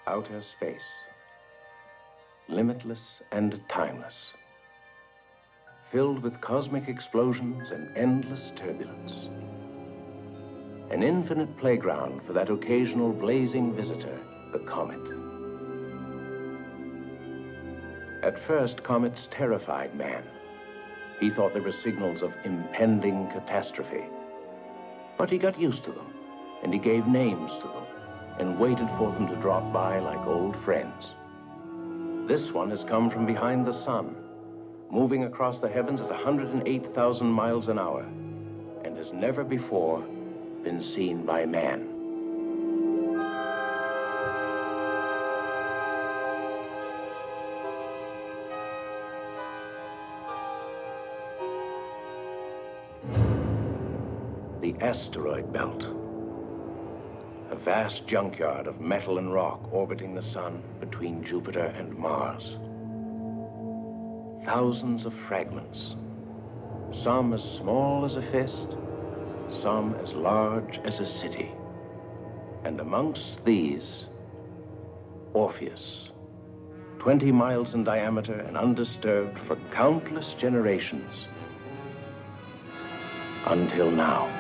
Outer space, limitless and timeless, filled with cosmic explosions and endless turbulence. An infinite playground for that occasional blazing visitor, the comet. At first, comets terrified man. He thought they were signals of impending catastrophe. But he got used to them, and he gave names to them, and waited for them to drop by like old friends. This one has come from behind the sun, moving across the heavens at 108,000 miles an hour, and has never before been seen by man. The asteroid belt. A vast junkyard of metal and rock orbiting the sun between Jupiter and Mars. Thousands of fragments, some as small as a fist, some as large as a city. And amongst these, Orpheus, 20 miles in diameter and undisturbed for countless generations, until now.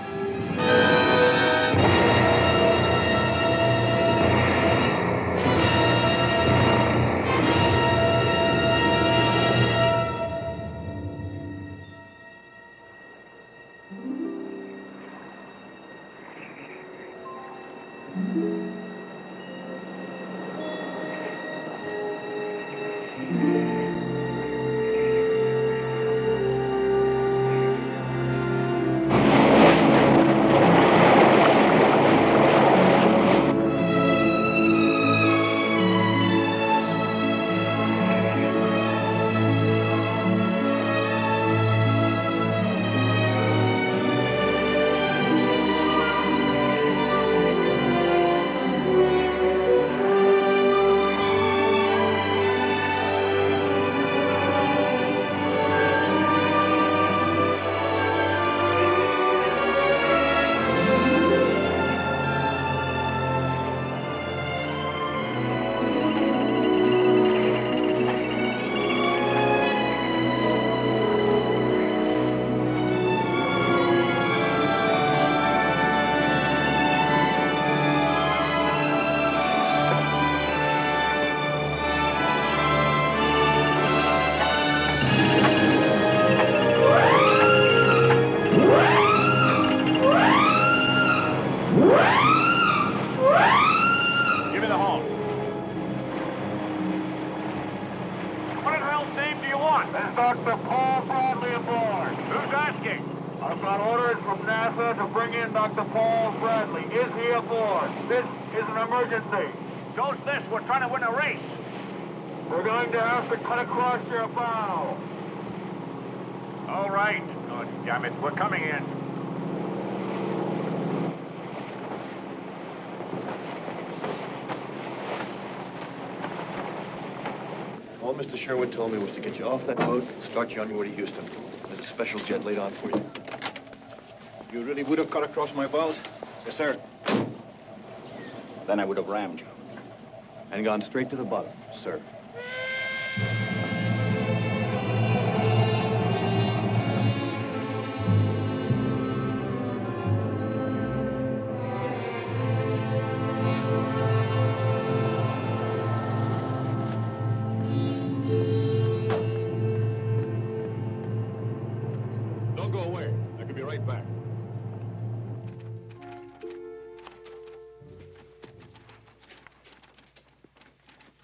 Dr. Paul Bradley aboard. Who's asking? I've got orders from NASA to bring in Dr. Paul Bradley. Is he aboard? This is an emergency. So's this. We're trying to win a race. We're going to have to cut across your bow. All right. Oh, damn it. We're coming in. Mr. Sherwood told me was to get you off that boat and start you on your way to Houston. There's a special jet laid on for you. You really would have cut across my bows? Yes, sir. Then I would have rammed you. And gone straight to the bottom, sir. Don't go away. I could be right back.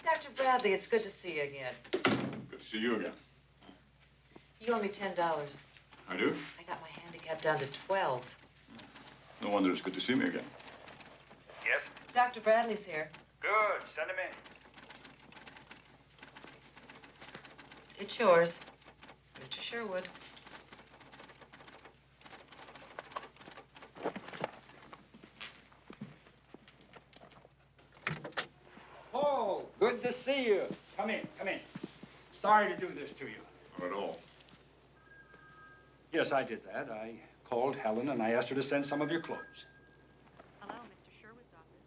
Dr. Bradley, it's good to see you again. Good to see you again. You owe me $10. I do? I got my handicap down to 12. No wonder it's good to see me again. Yes? Dr. Bradley's here. Good. Send him in. It's yours, Mr. Sherwood. Oh, good to see you. Come in, come in. Sorry to do this to you. Not at all. Yes, I did that. I called Helen and I asked her to send some of your clothes. Hello, Mr. Sherwood's office.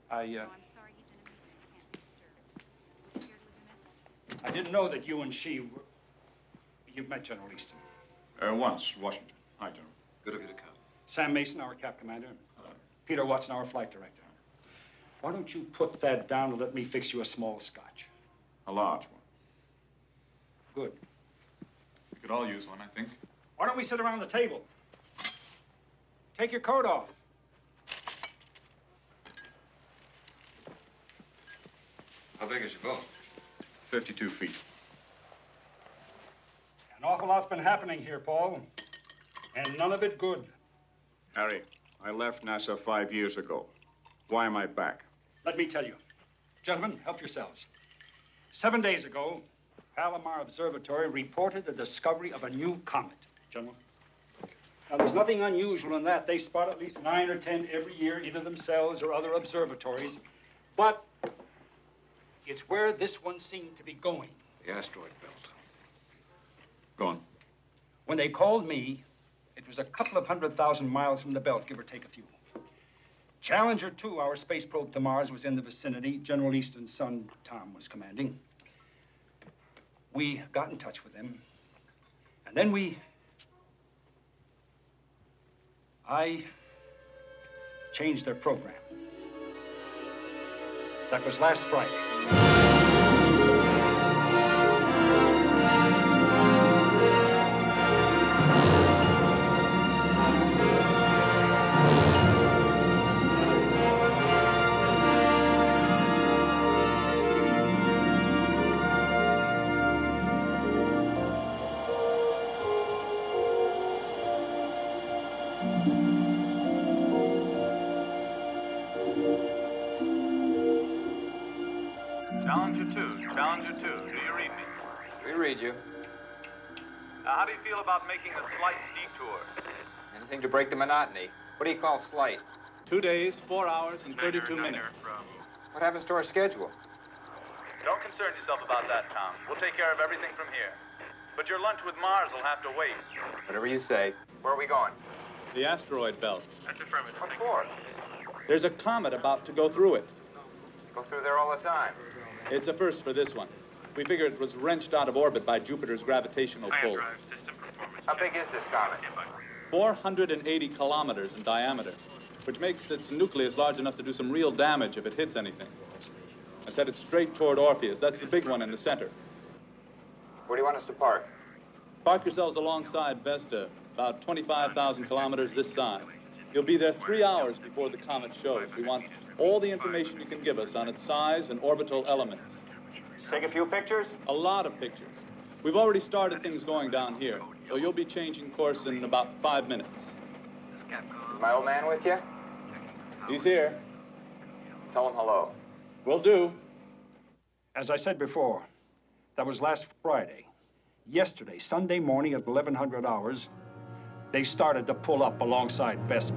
I Oh, I'm sorry, he's in a meeting. Can't be disturbed. Was you here to leave a message? I didn't know that you and she were... You've met General Easton. Once, Washington. Hi, General. Good of you to come. Sam Mason, our cap commander. Hello. Peter Watson, our flight director. Why don't you put that down and let me fix you a small scotch? A large one. Good. We could all use one, I think. Why don't we sit around the table? Take your coat off. How big is your boat? 52 feet. An awful lot's been happening here, Paul, and none of it good. Harry, I left NASA 5 years ago. Why am I back? Let me tell you. Gentlemen, help yourselves. 7 days ago, Palomar Observatory reported the discovery of a new comet. Gentlemen. Now, there's nothing unusual in that. They spot at least 9 or 10 every year, either themselves or other observatories. But it's where this one seemed to be going. The asteroid belt. Go on. When they called me, it was a couple of 100,000 miles from the belt, give or take a few. Challenger 2, our space probe to Mars, was in the vicinity. General Easton's son, Tom, was commanding. We got in touch with them. And then I changed their program. That was last Friday. Challenger 2, do you read me? We read you. How do you feel about making a slight detour? Anything to break the monotony. What do you call slight? 2 days, 4 hours, and 32 minutes. What happens to our schedule? Don't concern yourself about that, Tom. We'll take care of everything from here. But your lunch with Mars will have to wait. Whatever you say. Where are we going? The asteroid belt. That's affirmative. What for? There's a comet about to go through it. Go through there all the time. It's a first for this one. We figure it was wrenched out of orbit by Jupiter's gravitational pull. How big is this comet? 480 kilometers in diameter, which makes its nucleus large enough to do some real damage if it hits anything. I set it straight toward Orpheus. That's the big one in the center. Where do you want us to park? Park yourselves alongside Vesta, about 25,000 kilometers this side. You'll be there 3 hours before the comet shows. We want all the information you can give us on its size and orbital elements. Take a few pictures? A lot of pictures. We've already started things going down here, so you'll be changing course in about 5 minutes. Is my old man with you? He's here. Tell him hello. Will do. As I said before, that was last Friday. Yesterday, Sunday morning at 1100 hours, they started to pull up alongside Vespa.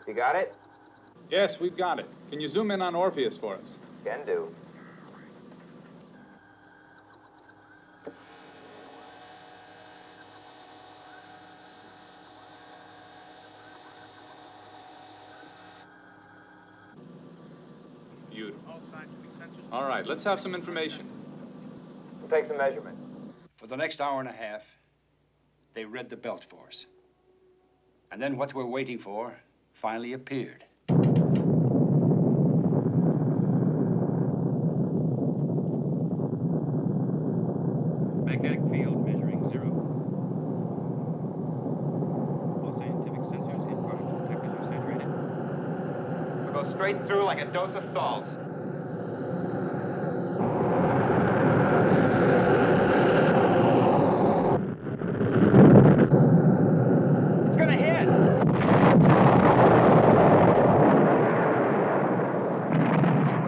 You got it? Yes, we've got it. Can you zoom in on Orpheus for us? Can do. Beautiful. All right, let's have some information. We'll take some measurement. For the next hour and a half, they read the belt for us. And then what we're waiting for finally appeared. Magnetic field measuring 0. All scientific sensors and particle detectors are saturated. We'll go straight through like a dose of salts. It's gonna hit!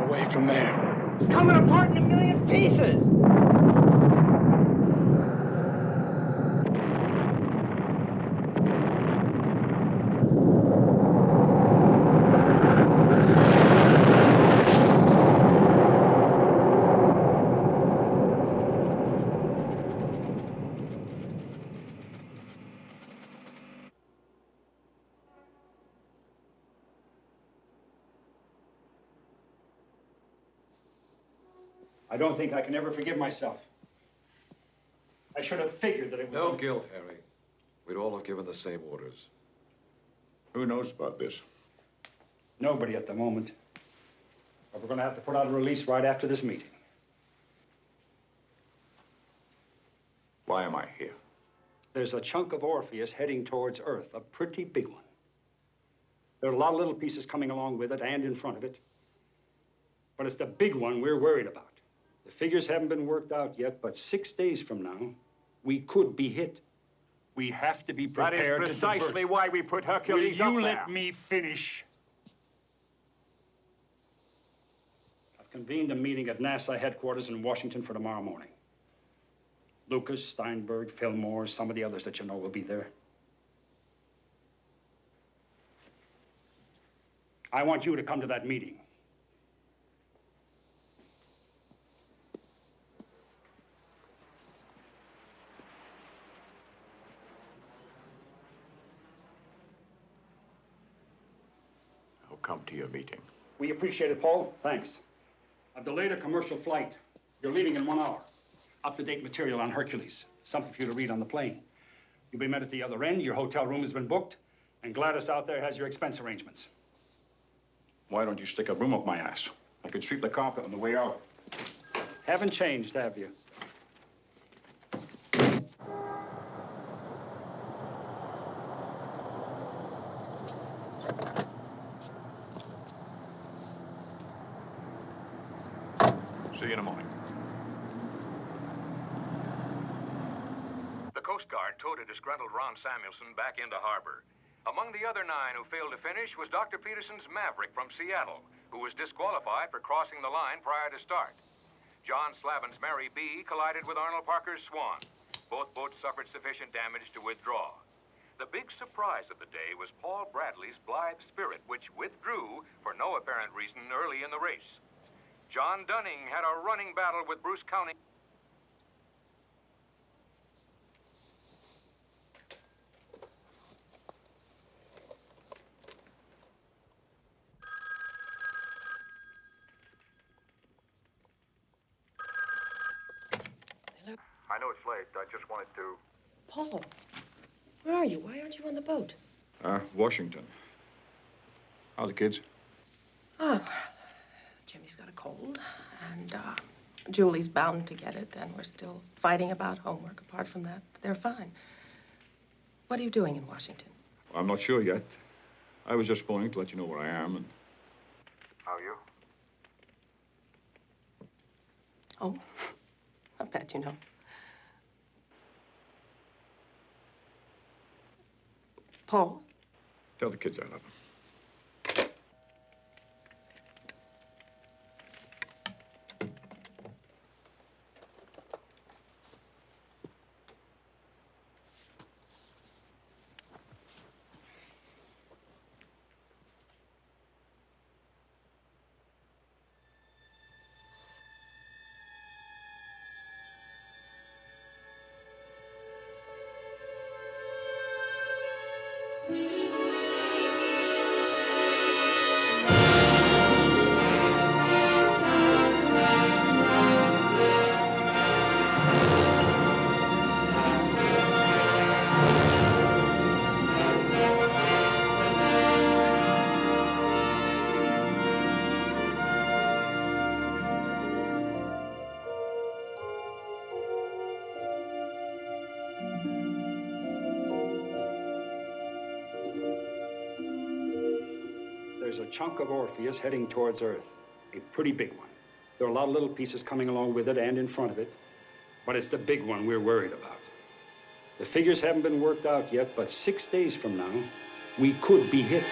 Away from there. It's coming apart in a million pieces! I don't think I can ever forgive myself. I should have figured that it was... No guilt, Harry. We'd all have given the same orders. Who knows about this? Nobody at the moment. But we're going to have to put out a release right after this meeting. Why am I here? There's a chunk of Orpheus heading towards Earth, a pretty big one. There are a lot of little pieces coming along with it and in front of it. But it's the big one we're worried about. The figures haven't been worked out yet, but 6 days from now, we could be hit. We have to be prepared to That is precisely why we put Hercules up there. Will you let me finish? I've convened a meeting at NASA headquarters in Washington for tomorrow morning. Lucas, Steinberg, Fillmore, some of the others that you know will be there. I want you to come to that meeting. I'll come to your meeting. We appreciate it, Paul. Thanks. I've delayed a commercial flight. You're leaving in 1 hour. Up-to-date material on Hercules. Something for you to read on the plane. You'll be met at the other end. Your hotel room has been booked. And Gladys out there has your expense arrangements. Why don't you stick a broom up my ass? I could sweep the carpet on the way out. Haven't changed, have you? See you in the morning. The Coast Guard towed a disgruntled Ron Samuelson back into harbor. Among the other 9 who failed to finish was Dr. Peterson's Maverick from Seattle, who was disqualified for crossing the line prior to start. John Slavin's Mary B. collided with Arnold Parker's Swan. Both boats suffered sufficient damage to withdraw. The big surprise of the day was Paul Bradley's Blithe Spirit, which withdrew for no apparent reason early in the race. John Dunning had a running battle with Bruce County. I know it's late. I just wanted to... Paul, where are you? Why aren't you on the boat? Washington. How are the kids? Oh, Jimmy's got a cold, and Julie's bound to get it, and we're still fighting about homework. Apart from that, they're fine. What are you doing in Washington? I'm not sure yet. I was just phoning to let you know where I am and... How are you? Oh, I bet you know. Paul? Tell the kids I love them. There's a chunk of Orpheus heading towards Earth, a pretty big one. There are a lot of little pieces coming along with it and in front of it, but it's the big one we're worried about. The figures haven't been worked out yet, but 6 days from now, we could be hit.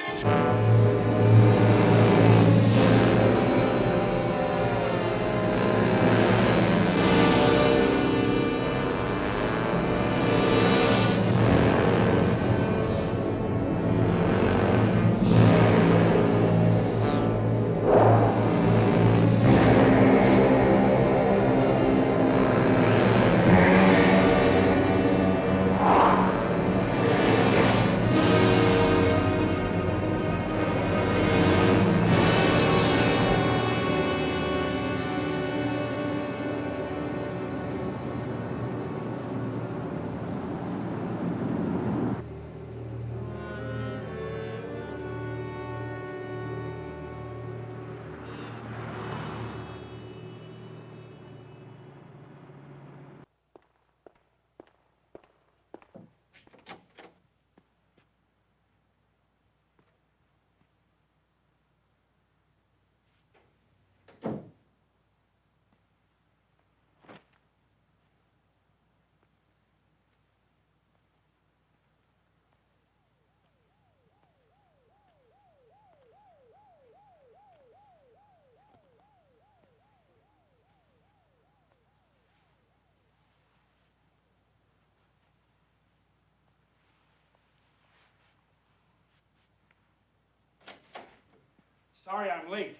Sorry I'm late.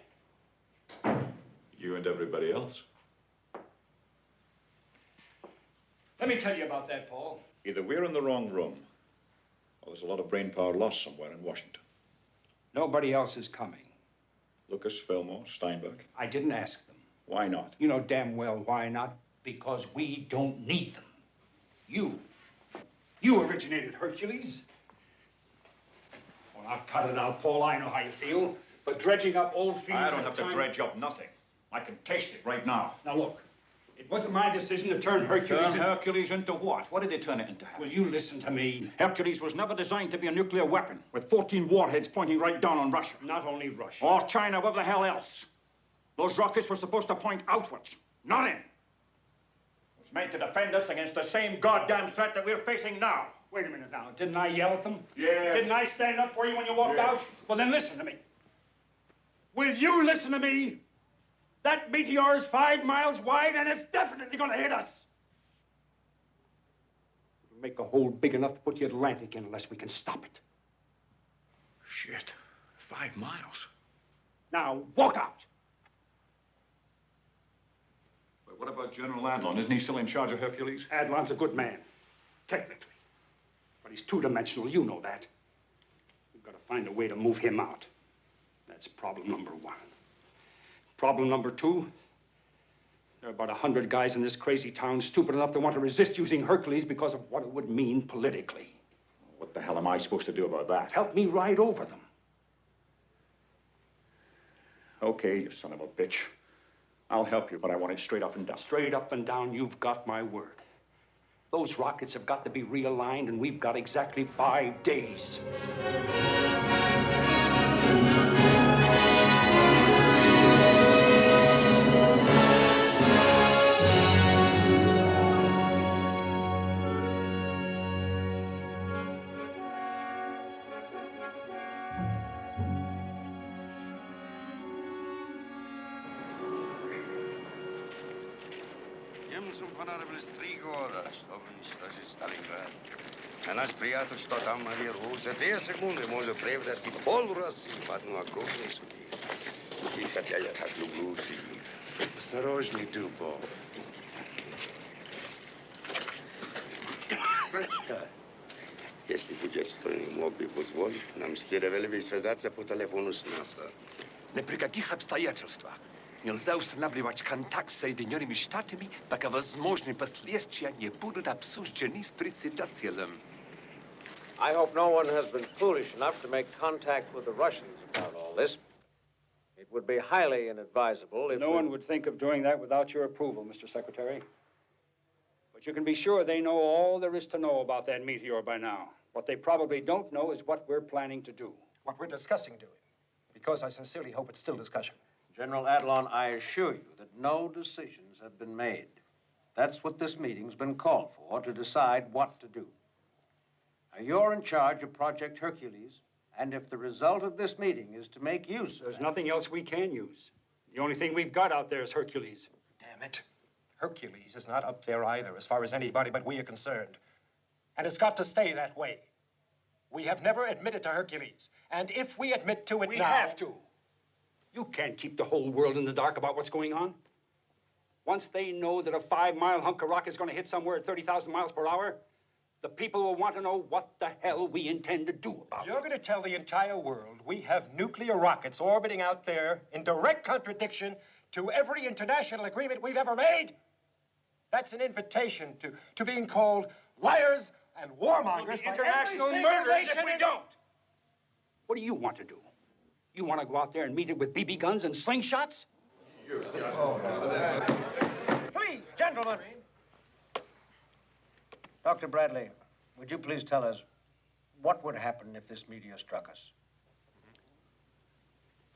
You and everybody else. Let me tell you about that, Paul. Either we're in the wrong room, or there's a lot of brain power lost somewhere in Washington. Nobody else is coming. Lucas, Fillmore, Steinberg. I didn't ask them. Why not? You know damn well why not. Because we don't need them. You originated Hercules. Well, I'll cut it out, Paul. I know how you feel. But dredging up old feelings... I don't have to dredge up nothing. I can taste it right now. Now, look. It wasn't my decision to turn Hercules... Turn Hercules into what? What did they turn it into? Will you listen to me? Hercules was never designed to be a nuclear weapon with 14 warheads pointing right down on Russia. Not only Russia. Or China, wherever the hell else. Those rockets were supposed to point outwards, not in. It was made to defend us against the same goddamn threat that we're facing now. Wait a minute now. Didn't I yell at them? Yeah. Didn't I stand up for you when you walked out? Well, then listen to me. Will you listen to me? That meteor is 5 miles wide, and it's definitely going to hit us. It'll make a hole big enough to put the Atlantic in unless we can stop it. Shit. 5 miles. Now, walk out. But what about General Adlon? Isn't he still in charge of Hercules? Adlon's a good man, technically. But he's two-dimensional, you know that. We've got to find a way to move him out. That's problem number 1. Problem number 2, there are about 100 guys in this crazy town stupid enough to want to resist using Hercules because of what it would mean politically. What the hell am I supposed to do about that? Help me ride over them. Okay, you son of a bitch. I'll help you, but I want it straight up and down. Straight up and down, you've got my word. Those rockets have got to be realigned, and we've got exactly 5 days. Съм понадобили 3 года, чтобы уничтожить Сталинград. А наш приятель, что там наверху, за 2 секунды может превратить пол России в одну огромную судью. И хотя я так люблю фильм, осторожней, Дубов. Если путешественник мог бы позволить, нам следовало бы связаться по телефону с НАСА. Ни при каких обстоятельствах нельзя устанавливать контакт с Соединенными Штатами, пока возможные последствия не будут обсуждены с председателем. I hope no one has been foolish enough to make contact with the Russians about all this. It would be highly inadvisable if... No one would think of doing that without your approval, Mr. Secretary. But you can be sure they know all there is to know about that meteor by now. What they probably don't know is what we're planning to do. What we're discussing doing. Because I sincerely hope it's still discussion. General Adlon, I assure you that no decisions have been made. That's what this meeting's been called for, to decide what to do. Now, you're in charge of Project Hercules, and if the result of this meeting is to make use of There's nothing else we can use. The only thing we've got out there is Hercules. Damn it. Hercules is not up there either, as far as anybody but we are concerned. And it's got to stay that way. We have never admitted to Hercules. And if we admit to it We now... have to. You can't keep the whole world in the dark about what's going on. Once they know that a 5-mile hunk of rock is going to hit somewhere at 30,000 miles per hour, the people will want to know what the hell we intend to do about it. You're going to tell the entire world we have nuclear rockets orbiting out there in direct contradiction to every international agreement we've ever made? That's an invitation to being called liars and warmongers by International every single murderers nation if we in- don't. What do you want to do? You want to go out there and meet it with BB guns and slingshots? Please, gentlemen. Dr. Bradley, would you please tell us what would happen if this meteor struck us?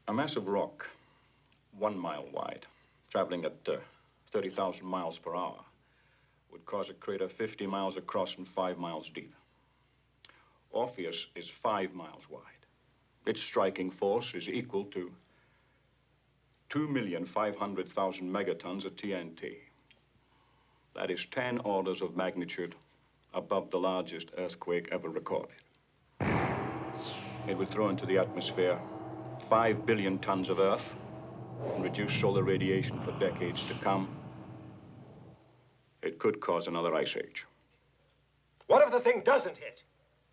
A massive rock, 1 mile wide, traveling at 30,000 miles per hour, would cause a crater 50 miles across and 5 miles deep. Orpheus is 5 miles wide. Its striking force is equal to 2,500,000 megatons of TNT. That is 10 orders of magnitude above the largest earthquake ever recorded. It would throw into the atmosphere 5 billion tons of Earth and reduce solar radiation for decades to come. It could cause another ice age. What if the thing doesn't hit?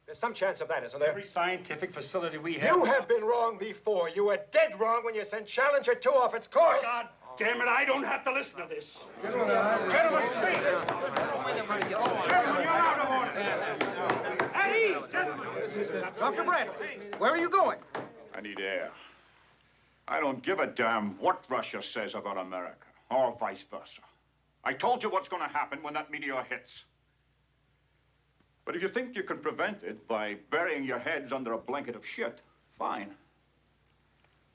There's some chance of that, isn't there? Every scientific facility we have... You have been wrong before. You were dead wrong when you sent Challenger 2 off its course. God damn it, I don't have to listen to this. Gentlemen, please. Gentlemen, you're out of order. At ease, gentlemen. Dr. Bradley, where are you going? I need air. I don't give a damn what Russia says about America, or vice versa. I told you what's going to happen when that meteor hits. But if you think you can prevent it by burying your heads under a blanket of shit, fine.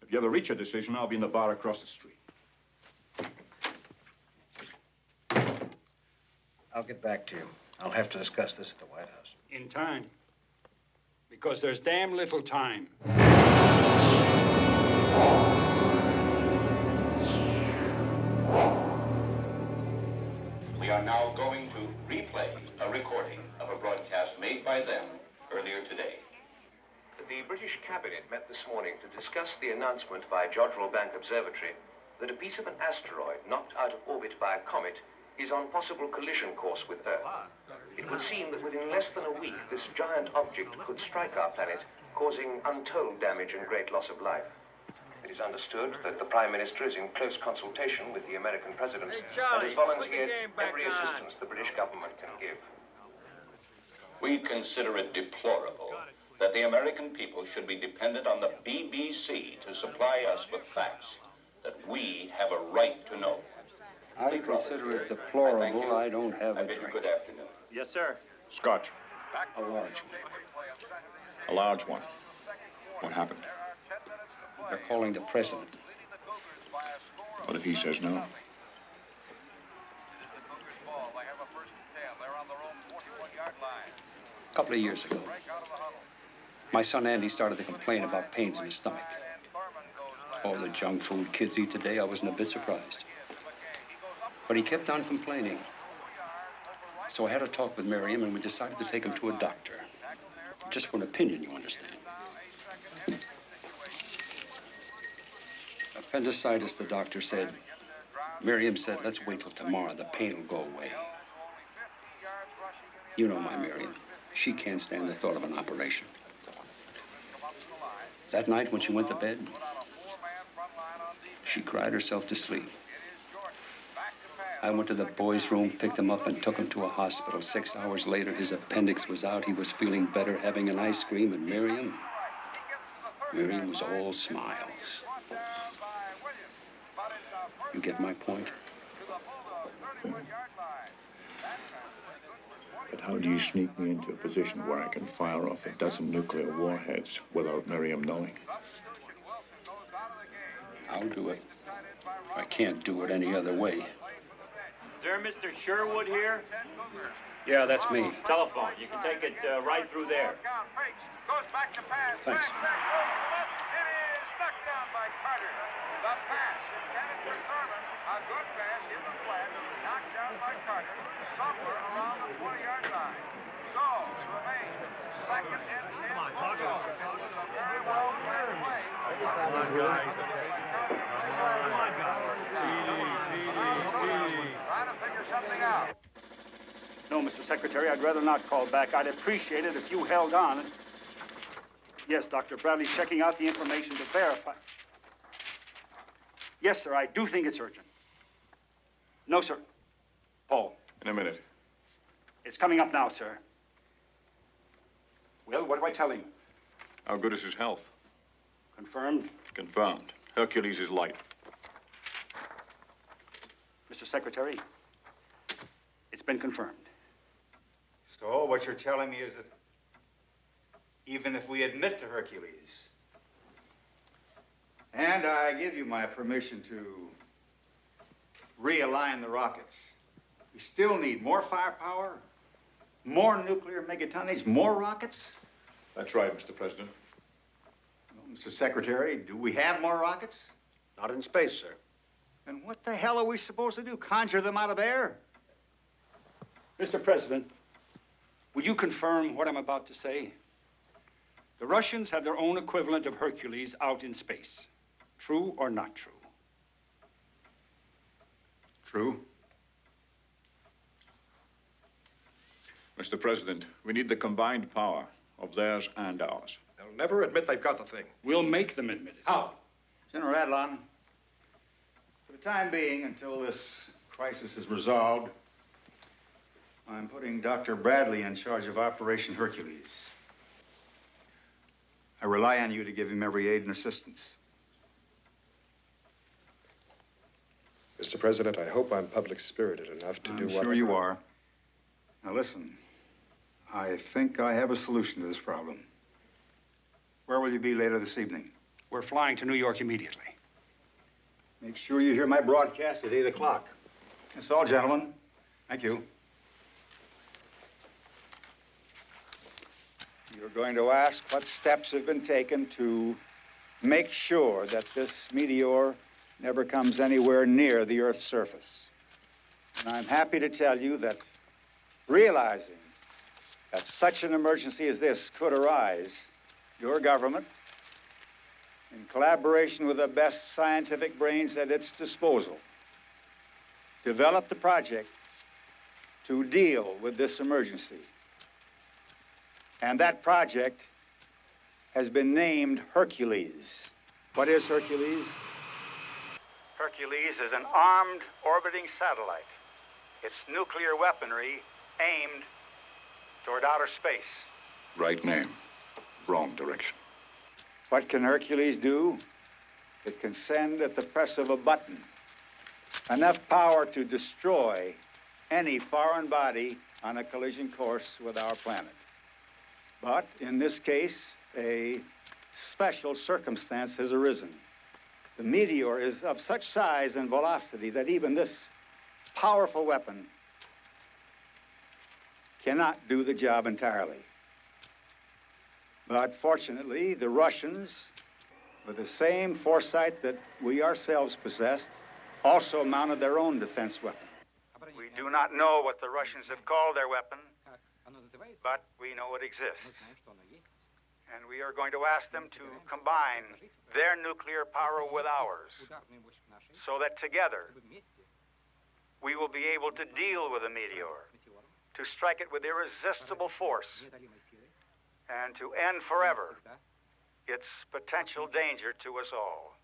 If you ever reach a decision, I'll be in the bar across the street. I'll get back to you. I'll have to discuss this at the White House. In time. Because there's damn little time. We are now going to replay a recording of a broadcast made by them earlier today. The British Cabinet met this morning to discuss the announcement by Jodrell Bank Observatory that a piece of an asteroid knocked out of orbit by a comet is on possible collision course with Earth. It would seem that within less than a week, this giant object could strike our planet, causing untold damage and great loss of life. It is understood that the Prime Minister is in close consultation with the American President and has volunteered every assistance the British government can give. We consider it deplorable that the American people should be dependent on the BBC to supply us with facts that we have a right to know. I consider it deplorable I don't have a drink. Good afternoon. Yes, sir. Scotch. A large one. A large one. What happened? They're calling the president. What if he says no? A couple of years ago, my son Andy started to complain about pains in his stomach. All the junk food kids eat today, I wasn't a bit surprised. But he kept on complaining. So I had a talk with Miriam, and we decided to take him to a doctor. Just for an opinion, you understand. Appendicitis, the doctor said. Miriam said, let's wait till tomorrow. The pain will go away. You know my Miriam. She can't stand the thought of an operation. That night when she went to bed, she cried herself to sleep. I went to the boys' room, picked him up, and took him to a hospital. 6 hours later, his appendix was out. He was feeling better, having an ice cream, and Miriam was all smiles. You get my point? But how do you sneak me into a position where I can fire off a dozen nuclear warheads without Miriam knowing? I'll do it. I can't do it any other way. Is there Mr. Sherwood here? Yeah, that's me. Telephone. You can take it right through there. Thanks. No, Mr. Secretary, I'd rather not call back. I'd appreciate it if you held on. Yes, Dr. Bradley's checking out the information to verify. Yes, sir, I do think it's urgent. No, sir. Paul. In a minute. It's coming up now, sir. Well, what do I tell him? How good is his health? Confirmed? Confirmed. Hercules is light. Mr. Secretary, it's been confirmed. So what you're telling me is that even if we admit to Hercules, and I give you my permission to realign the rockets, we still need more firepower, more nuclear megatonnage, more rockets? That's right, Mr. President. Well, Mr. Secretary, do we have more rockets? Not in space, sir. And what the hell are we supposed to do? Conjure them out of air? Mr. President, would you confirm what I'm about to say? The Russians have their own equivalent of Hercules out in space. True or not true? True. Mr. President, we need the combined power of theirs and ours. They'll never admit they've got the thing. We'll make them admit it. How? General Adlon, for the time being, until this crisis is resolved, I'm putting Dr. Bradley in charge of Operation Hercules. I rely on you to give him every aid and assistance. Mr. President, I hope I'm public-spirited enough to do what... I'm sure you are. Now listen, I think I have a solution to this problem. Where will you be later this evening? We're flying to New York immediately. Make sure you hear my broadcast at 8 o'clock. That's all, gentlemen. Thank you. You're going to ask what steps have been taken to make sure that this meteor never comes anywhere near the Earth's surface. And I'm happy to tell you that realizing that such an emergency as this could arise, your government, in collaboration with the best scientific brains at its disposal, developed a project to deal with this emergency. And that project has been named Hercules. What is Hercules? Hercules is an armed orbiting satellite. Its nuclear weaponry aimed toward outer space. Right name, wrong direction. What can Hercules do? It can send at the press of a button enough power to destroy any foreign body on a collision course with our planet. But in this case, a special circumstance has arisen. The meteor is of such size and velocity that even this powerful weapon cannot do the job entirely. But fortunately, the Russians, with the same foresight that we ourselves possessed, also mounted their own defense weapon. We do not know what the Russians have called their weapon, but we know it exists. And we are going to ask them to combine their nuclear power with ours, so that together we will be able to deal with the meteor to strike it with irresistible force, and to end forever its potential danger to us all.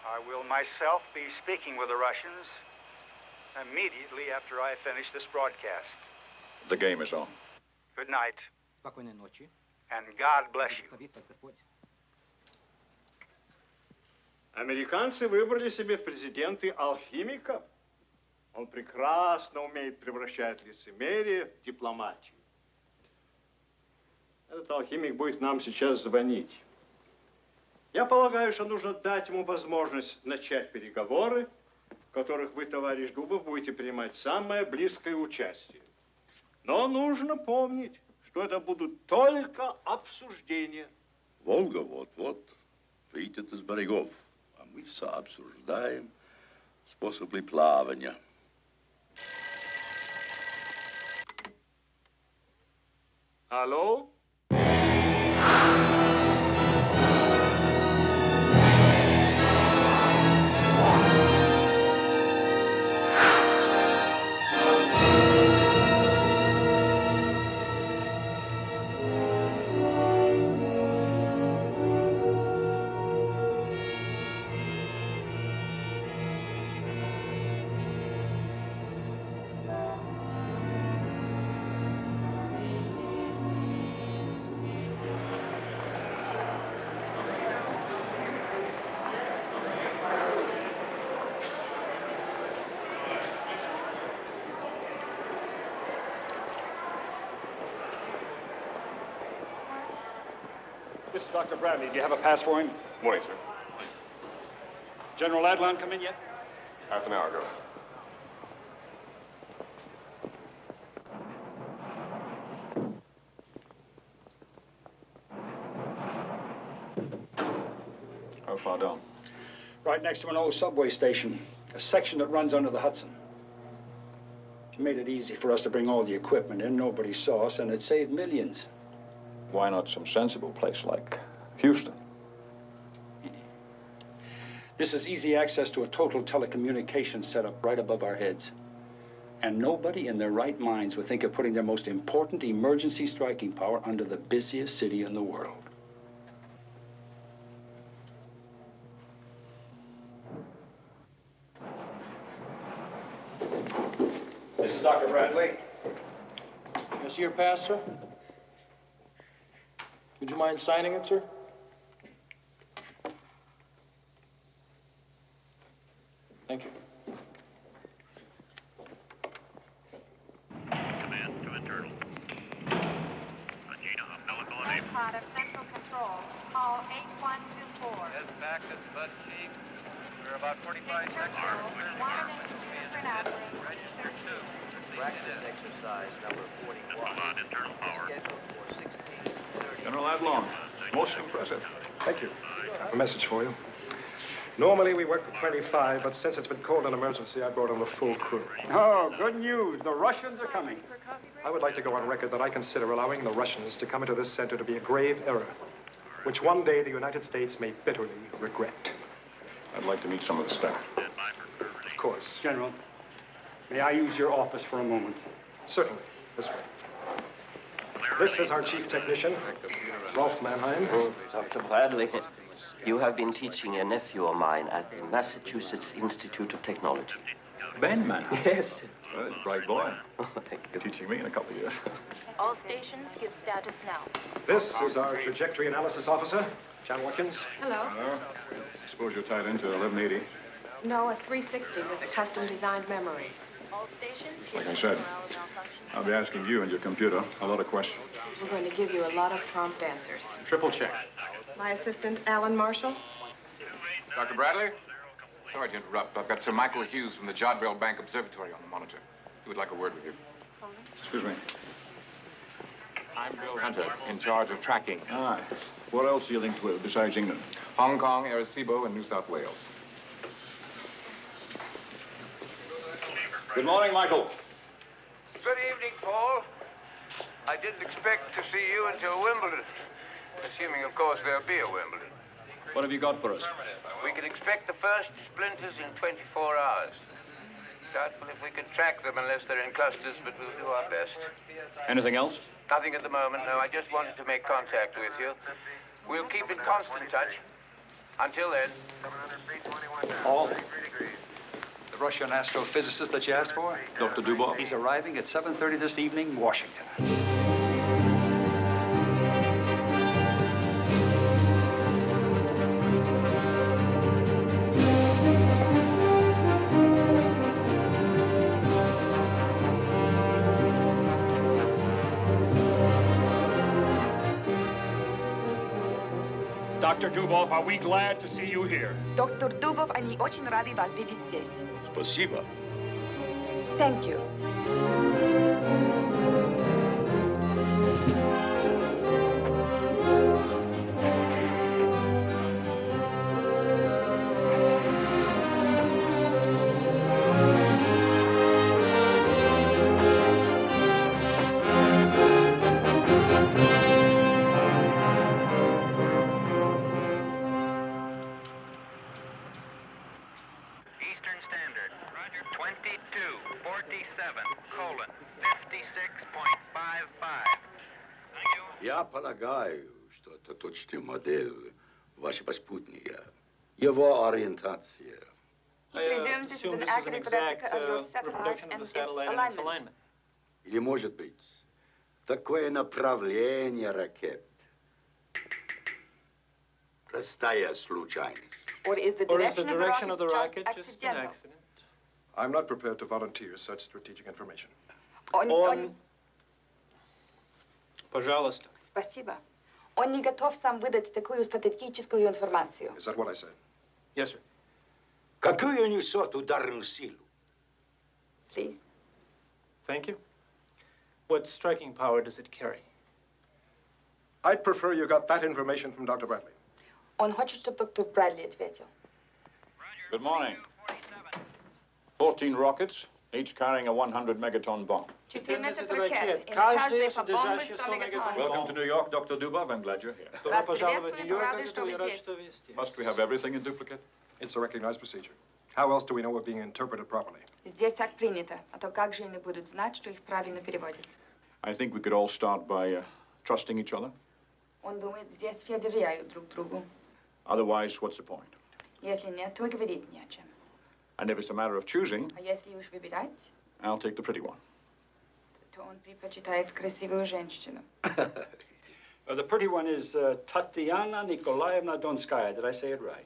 I will myself be speaking with the Russians immediately after I finish this broadcast. The game is on. Good night. And God bless you. Американцы выбрали себе в президенты алхимика. Он прекрасно умеет превращать лицемерие в дипломатию. Этот алхимик будет нам сейчас звонить. Я полагаю, что нужно дать ему возможность начать переговоры, в которых вы, товарищ Дубов, будете принимать самое близкое участие. Но нужно помнить, что это будут только обсуждения. Волга вот-вот выйдет из берегов, а мы сообсуждаем способы плавания. Алло? This is Dr. Bradley. Do you have a pass for him? Morning, sir. General Adlon come in yet? Half an hour ago. How far down? Right next to an old subway station, a section that runs under the Hudson. It made it easy for us to bring all the equipment in. Nobody saw us, and it saved millions. Why not some sensible place like Houston? This is easy access to a total telecommunications setup right above our heads. And nobody in their right minds would think of putting their most important emergency striking power under the busiest city in the world. This is Dr. Bradley. Can I see your pass, sir? Would you mind signing it, sir? Thank you. Command to internal. Agena, Red Pod of Central Control. Call 8124. As back as Bud Chief. We're about 45 seconds. Register 2. Practice exercise number 41. Internal power. General Adlon, most impressive. Thank you. A message for you. Normally we work with 25, but since it's been called an emergency, I brought in the full crew. Oh, good news. The Russians are coming. I would like to go on record that I consider allowing the Russians to come into this center to be a grave error, which one day the United States may bitterly regret. I'd like to meet some of the staff. Of course. General, may I use your office for a moment? Certainly. This way. This is our chief technician, Rolf Mannheim. Dr. Bradley, you have been teaching a nephew of mine at the Massachusetts Institute of Technology. Ben Mannheim? Yes. Well, that's a bright boy. Thank you. Teaching me in a couple of years. All stations give status now. This is our trajectory analysis officer, John Watkins. Hello. Suppose you're tied into 1180. No, a 360 with a custom-designed memory. All stations Like I said, I'll be asking you and your computer a lot of questions. We're going to give you a lot of prompt answers. Triple check. My assistant, Alan Marshall. Dr. Bradley? Sorry to interrupt. I've got Sir Michael Hughes from the Jodrell Bank Observatory on the monitor. He would like a word with you. Excuse me. I'm Bill Hunter, in charge of tracking. Aye. What else are you linked with besides England? Hong Kong, Arecibo, and New South Wales. Good morning, Michael. Good evening, Paul. I didn't expect to see you until Wimbledon. Assuming, of course, there'll be a Wimbledon. What have you got for us? We can expect the first splinters in 24 hours. Doubtful if we can track them unless they're in clusters, but we'll do our best. Anything else? Nothing at the moment, no. I just wanted to make contact with you. We'll keep in constant touch. Until then. Paul, the Russian astrophysicist that you asked for? Dr. Dubov? He's arriving at 7:30 this evening, Washington. Dr. Dubov, are we glad to see you here? Доктор Дубов, они очень рады вас видеть здесь. Спасибо. Thank you. Eastern Standard. 22:47:56.55. Я полагаю, что это точный модель вашего спутника. Его ориентация. He presumes this is an accurate replica of your satellite and its alignment. Или, может быть, такое направление ракет. Простая случайность. Or is the direction of the rocket just accidental? I'm not prepared to volunteer such strategic information. Пожалуйста. Спасибо. Он не готов сам выдать такую стратегическую информацию. Is that what I said? Yes, sir. Какую несет ударную силу? Please. Thank you. What striking power does it carry? I'd prefer you got that information from Dr. Bradley. Он хочет, чтобы доктор Брэдли ответил. Good morning. 14 rockets, each carrying a 100 megaton bomb. 14 ракет, и каждая по бомбе 100 мегатонн. Welcome to New York, Dr. Dubov. I'm glad you're here. Вас приветствует, рады, что вы здесь. Must we have everything in duplicate? It's a recognized procedure. How else do we know we're being interpreted properly? Здесь так принято, а то как же они будут знать, что их правильно переводят? I think we could all start by trusting each other. Он думает, здесь все доверяют друг другу. Otherwise, what's the point? Если нет, то и говорить не о чем. And if it's a matter of choosing, А если уж выбирать, I'll take the pretty one. то он предпочитает красивую женщину. The pretty one is Tatiana Nikolaevna Donskaya. Did I say it right?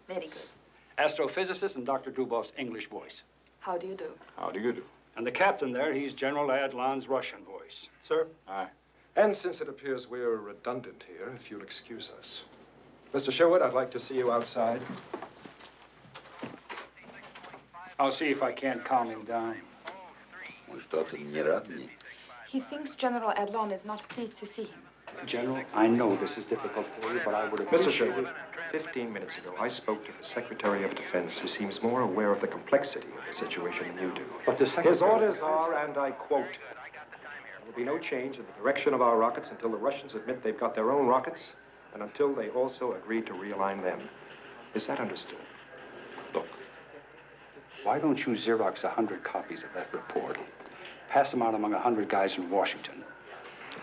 Very good. Astrophysicist and Dr. Dubov's English voice. How do you do? How do you do? And the captain there, he's General Adlon's Russian voice. Sir? Aye. And since it appears we're redundant here, if you'll excuse us. Mr. Sherwood, I'd like to see you outside. I'll see if I can't calm him down. Что-то не рад мне. He thinks General Adlon is not pleased to see him. General, I know this is difficult for you, but I would Mr. appreciate Sherwood, 15 minutes ago, I spoke to the Secretary of Defense, who seems more aware of the complexity of the situation than you do. But the Secretary... His orders are, and I quote, there will be no change in the direction of our rockets until the Russians admit they've got their own rockets, and until they also agree to realign them. Is that understood? Look, why don't you Xerox 100 copies of that report, pass them out among 100 guys in Washington,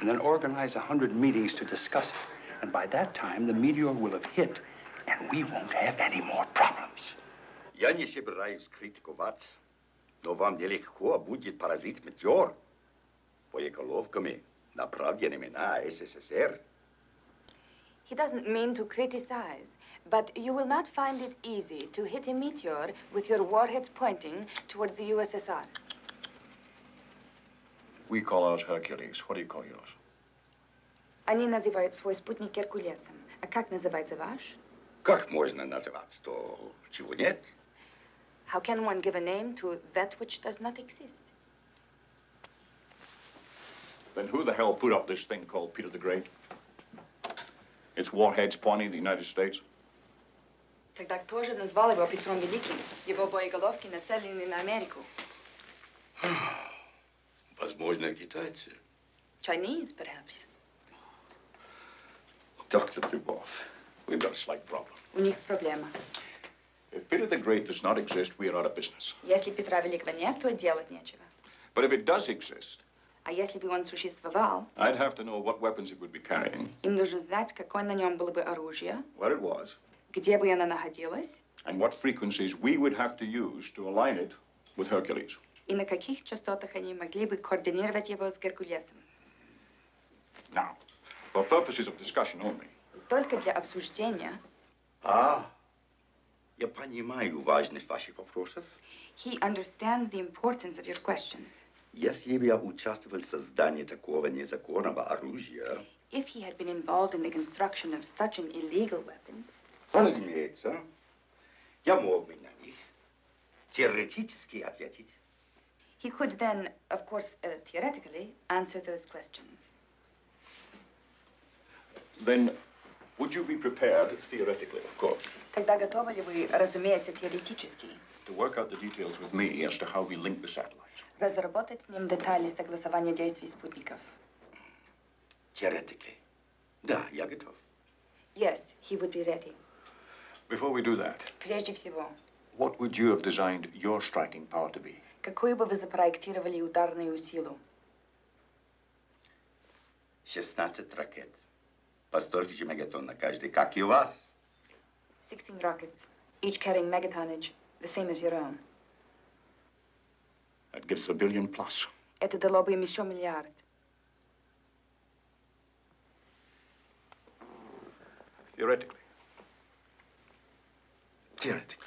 and then organize 100 meetings to discuss it. And by that time, the meteor will have hit, and we won't have any more problems. Я не собираюсь критиковать, но вам нелегко будет поразить метеор боеголовками, направленными на СССР. He doesn't mean to criticize, but you will not find it easy to hit a meteor with your warheads pointing towards the USSR. We call ours Hercules. What do you call yours? Они называют свой спутник Геркулесом. А как называется ваш? Как можно называть то, чего нет? How can one give a name to that which does not exist? Then who the hell put up this thing called Peter the Great? Its warheads pointing at the United States? Тогда кто же назвал его Петром Великим? Его боеголовки нацелены на Америку. Возможно, китайцы. Chinese, perhaps. Dr. Dubov, we've got a slight problem. У них проблема. If Peter the Great does not exist, we are out of business. Если Петра Великого нет, то делать нечего. But if it does exist, А если бы он существовал, I'd have to know what weapons it would be carrying, им нужно знать, какое на нем было бы оружие, where it was, где бы оно находилось, and what frequencies we would have to use to align it with Hercules. и на каких частотах они могли бы координировать его с Геркулесом. Now, for purposes of discussion only. Только для обсуждения. Я понимаю важность ваших вопросов. He understands the importance of your questions. Если бы я участвовал в создании такого незаконного оружия, If he had been involved in the construction of such an illegal weapon, разумеется, я мог бы на них теоретически ответить. he could then, of course, theoretically, answer those questions. Then, would you be prepared, theoretically, of course, Тогда готовы ли вы, разумеется, теоретически, to work out the details with me as to how we link the satellites? разработать с ним детали согласования действий спутников? Теоретически. Да, я готов. Yes, he would be ready. Before we do that, Прежде всего, what would you have designed your striking power to be? какую бы вы запроектировали ударную силу? 16 ракет. По столько же мегатон на каждый, как и у вас. 16 rockets, each carrying megatonnage, the same as your own. That gives $1 billion plus. Это дало бы им еще миллиард. Theoretically. Theoretically.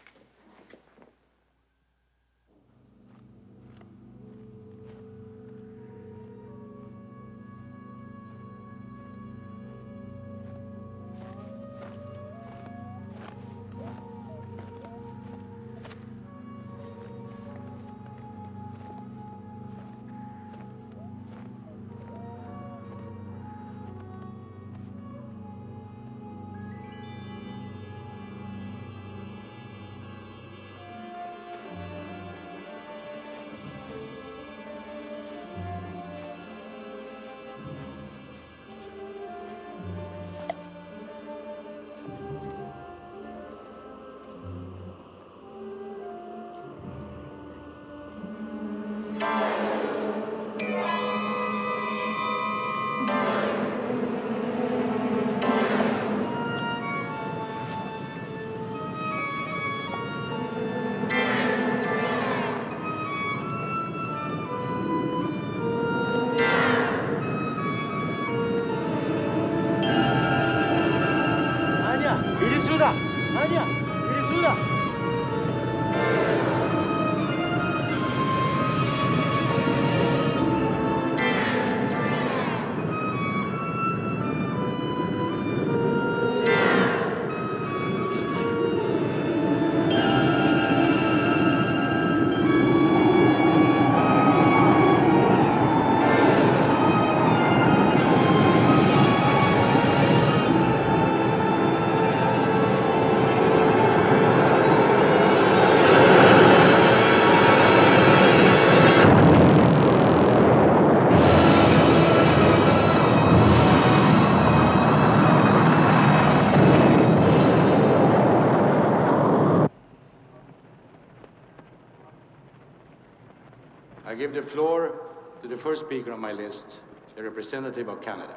I give the floor to the first speaker on my list, the representative of Canada.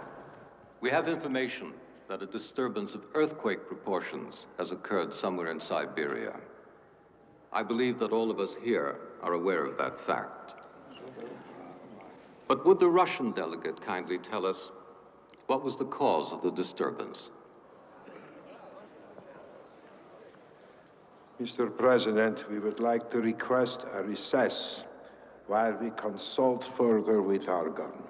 We have information that a disturbance of earthquake proportions has occurred somewhere in Siberia. I believe that all of us here are aware of that fact. But would the Russian delegate kindly tell us what was the cause of the disturbance? Mr. President, we would like to request a recess while we consult further with our government.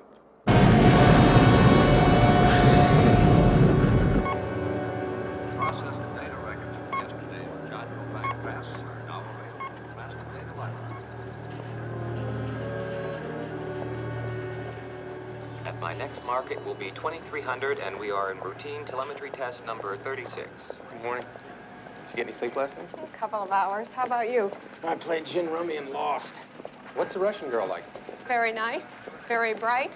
Processed data records from yesterday on Johnville Bank Pass are now available. Master data license. At my next market will be 2300, and we are in routine telemetry test number 36. Good morning. Did you get any sleep last night? A couple of hours. How about you? I played gin rummy and lost. What's the Russian girl like? Very nice, very bright,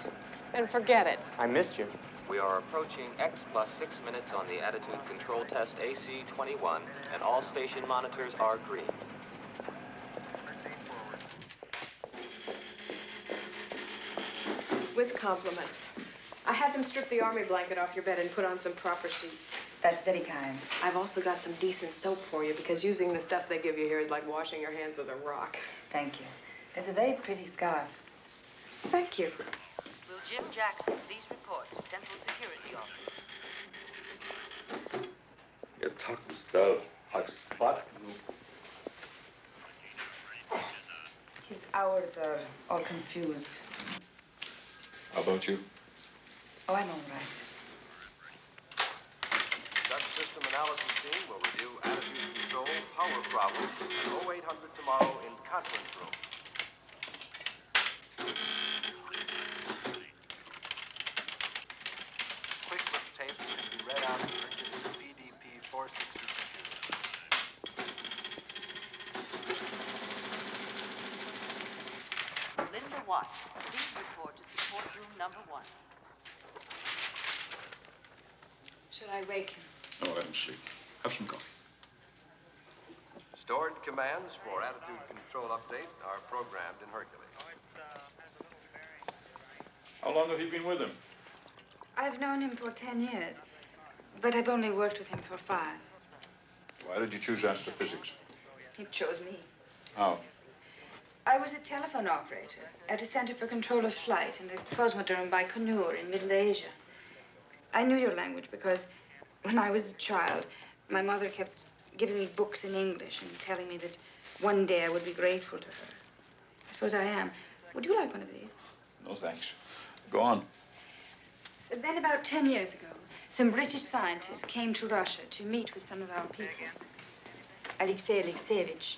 and forget it. I missed you. We are approaching X plus 6 minutes on the attitude control test AC-21, and all station monitors are green. With compliments. I had them strip the army blanket off your bed and put on some proper sheets. That's very kind. I've also got some decent soap for you because using the stuff they give you here is like washing your hands with a rock. Thank you. That's a very pretty scarf. Thank you. Will Jim Jackson please report to Central Security Office? Your talk is dull. I spot you. His hours are all confused. How about you? Oh, I'm all right. Dutch System Analysis Team will review attitude control, power problems at 0800 tomorrow in conference room. Quick look tapes can be read out of Hercules BDP 460 computer. Linda Watts, please report to support room number 1. Shall I wake him? No, let him sleep. Have some coffee. Stored commands for attitude control update are programmed in Hercules. How long have you been with him? I've known him for 10 years, but I've only worked with him for 5. Why did you choose astrophysics? He chose me. How? I was a telephone operator at a center for control of flight in the Cosmodrome Baikonur in Middle Asia. I knew your language because when I was a child, my mother kept giving me books in English and telling me that one day I would be grateful to her. I suppose I am. Would you like one of these? No, thanks. Go on. Then about 10 years ago, some British scientists came to Russia to meet with some of our people. Alexei Alexeyevich,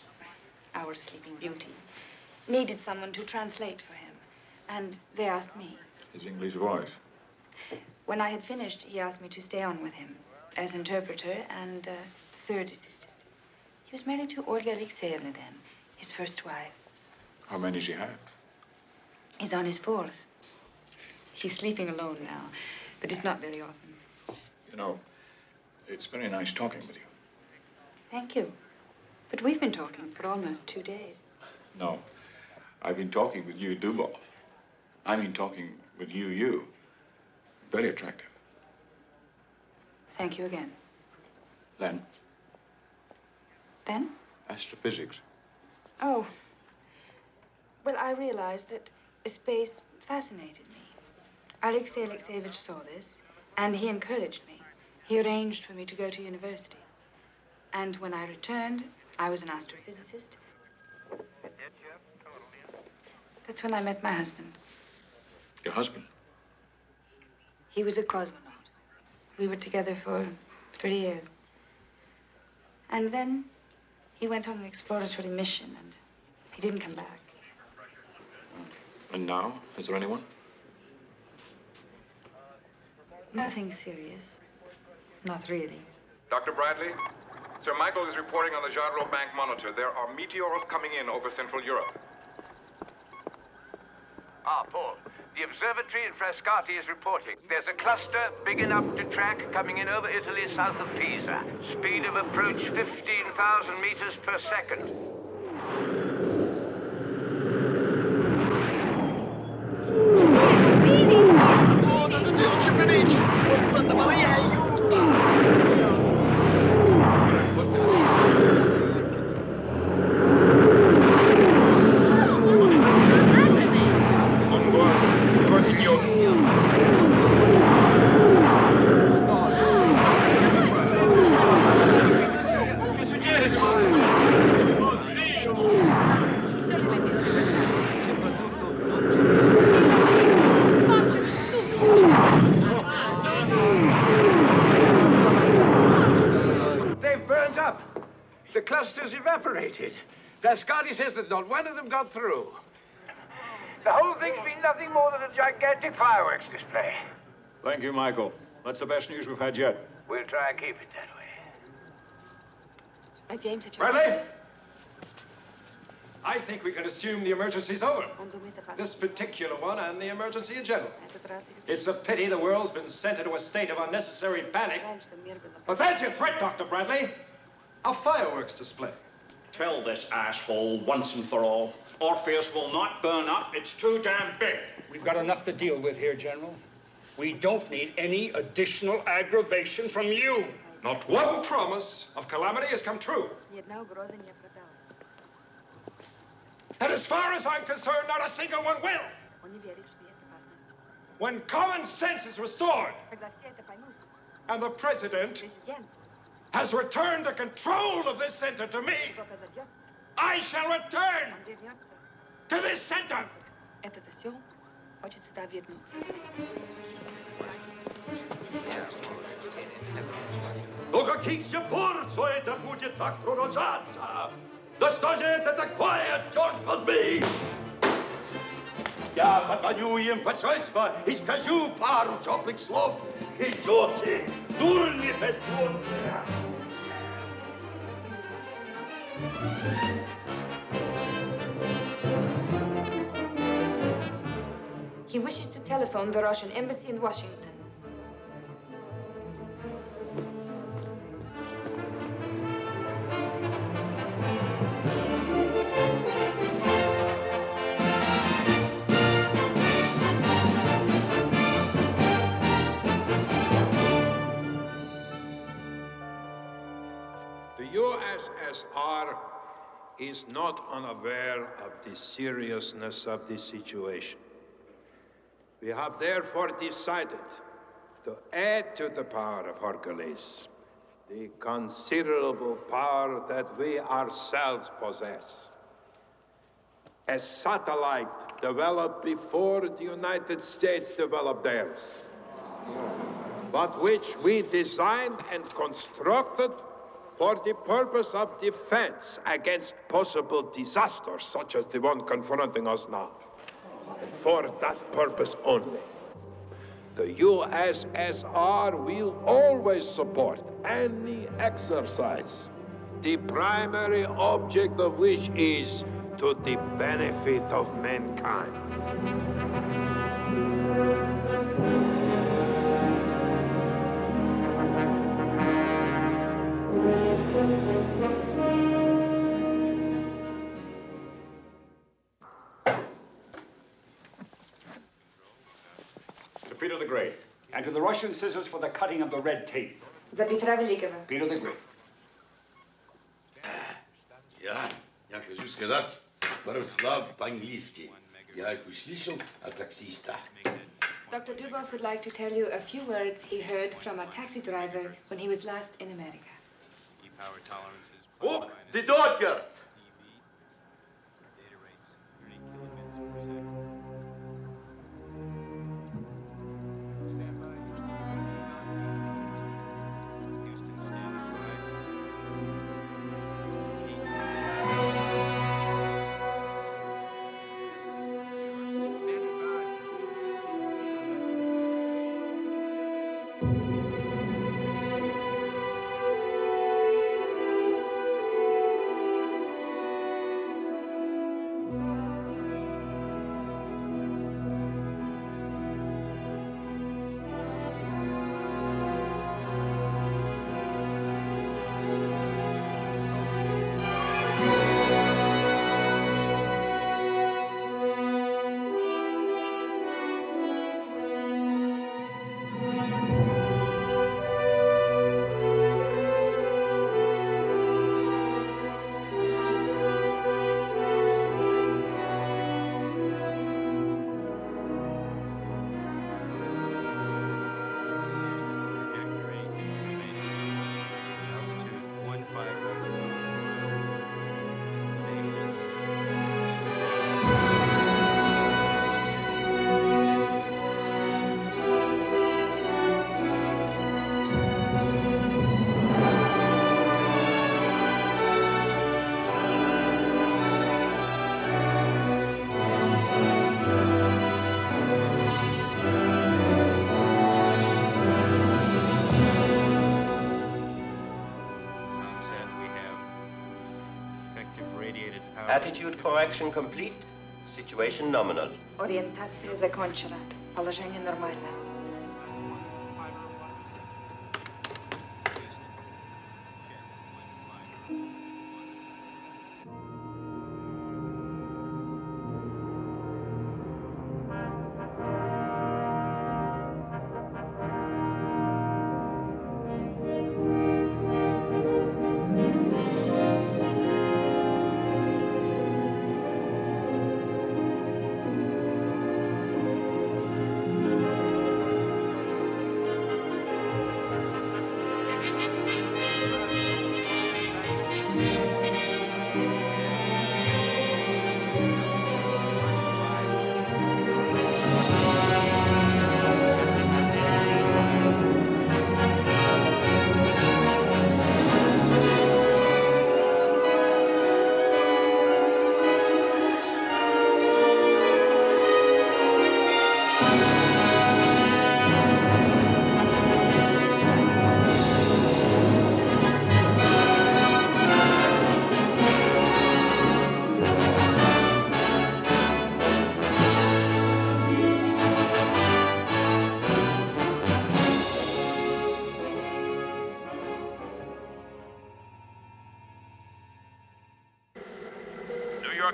our sleeping beauty, needed someone to translate for him. And they asked me. His English voice. When I had finished, he asked me to stay on with him as interpreter and third assistant. He was married to Olga Alexeyevna then, his first wife. How many does he have? He's on his 4th. He's sleeping alone now, but it's not very often. You know, it's very nice talking with you. Thank you. But we've been talking for almost 2 days. No, I've been talking with you, Dubov. I mean talking with you. Very attractive. Thank you again. Then? Then? Astrophysics. Oh. Well, I realized that space fascinated me. Alexei Alexeyevich saw this, and he encouraged me. He arranged for me to go to university. And when I returned, I was an astrophysicist. That's when I met my husband. Your husband? He was a cosmonaut. We were together for 3 years. And then he went on an exploratory mission, and he didn't come back. And now? Is there anyone? Nothing serious. Not really. Dr. Bradley, Sir Michael is reporting on the Jadro Bank monitor. There are meteors coming in over Central Europe. Ah, Paul. The observatory in Frascati is reporting. There's a cluster big enough to track coming in over Italy south of Pisa. Speed of approach 15,000 meters per second. Frascati says that not one of them got through. The whole thing's been nothing more than a gigantic fireworks display. Thank you, Michael. That's the best news we've had yet. We'll try and keep it that way. James, if you... Bradley! I think we can assume the emergency's over. This particular one and the emergency in general. It's a pity the world's been sent into a state of unnecessary panic. But there's your threat, Dr. Bradley. A fireworks display. Tell this asshole once and for all, Orpheus will not burn up. It's too damn big. We've got enough to deal with here, General. We don't need any additional aggravation from you. Not one promise of calamity has come true. And as far as I'm concerned, not a single one will. When common sense is restored, and the President has returned the control of this center to me, I shall return to this center. До каких же пор все это будет так продолжаться? Да что же это такое, черт возьми? Я позвоню им в посольство и скажу пару теплых слов. Идете, дурни бездумные. He wishes to telephone the Russian embassy in Washington. The USSR is not unaware of the seriousness of the situation. We have therefore decided to add to the power of Hercules the considerable power that we ourselves possess. A satellite developed before the United States developed theirs, but which we designed and constructed for the purpose of defense against possible disasters such as the one confronting us now. For that purpose only. The USSR will always support any exercise, the primary object of which is to the benefit of mankind. To Peter the Great. And to the Russian scissors for the cutting of the red tape. За Петра Великого. Peter the Great. Я хочу сказать пару слов по-английски. Я их услышал от таксиста. Dr. Dubov would like to tell you a few words he heard from a taxi driver when he was last in America. Book the Dodgers! Attitude correction complete. Situation nominal. Ориентация закончена. Положение нормальное.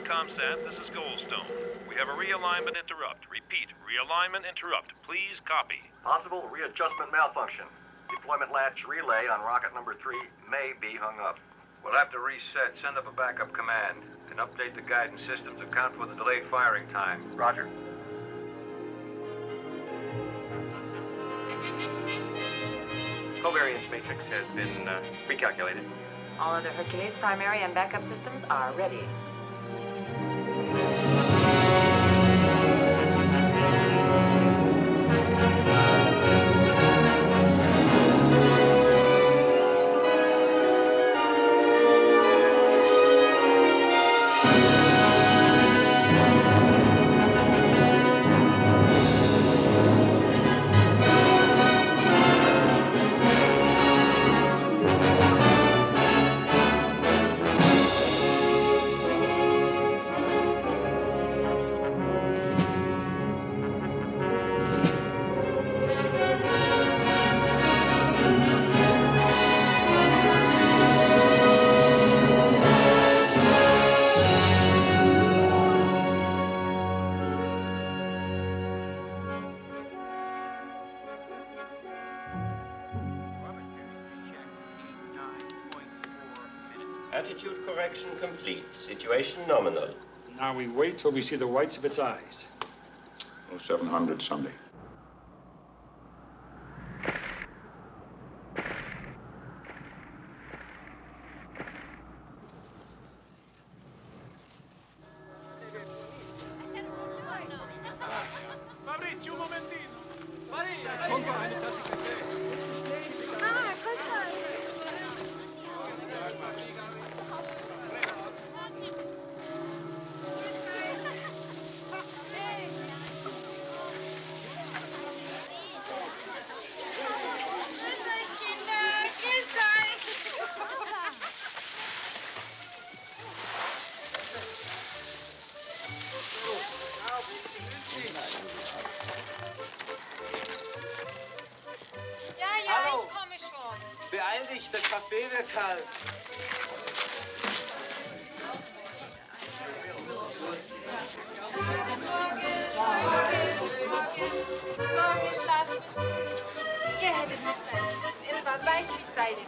ComSat, this is Goldstone. We have a realignment interrupt. Repeat, realignment interrupt. Please copy. Possible readjustment malfunction. Deployment latch relay on rocket number 3 may be hung up. We'll have to reset, send up a backup command, and update the guidance system to account for the delayed firing time. Roger. Covariance matrix has been recalculated. All other Hercules primary and backup systems are ready. Attitude correction complete. Situation nominal. Now we wait till we see the whites of its eyes. 0700 Sunday. Fabrizio, un momentino. Hallo. Ich komme schon. Beeil dich, der Kaffee wird kalt. Morgen schlafen mit. Ihr hättet mit sein müssen. Es war weich wie Seide.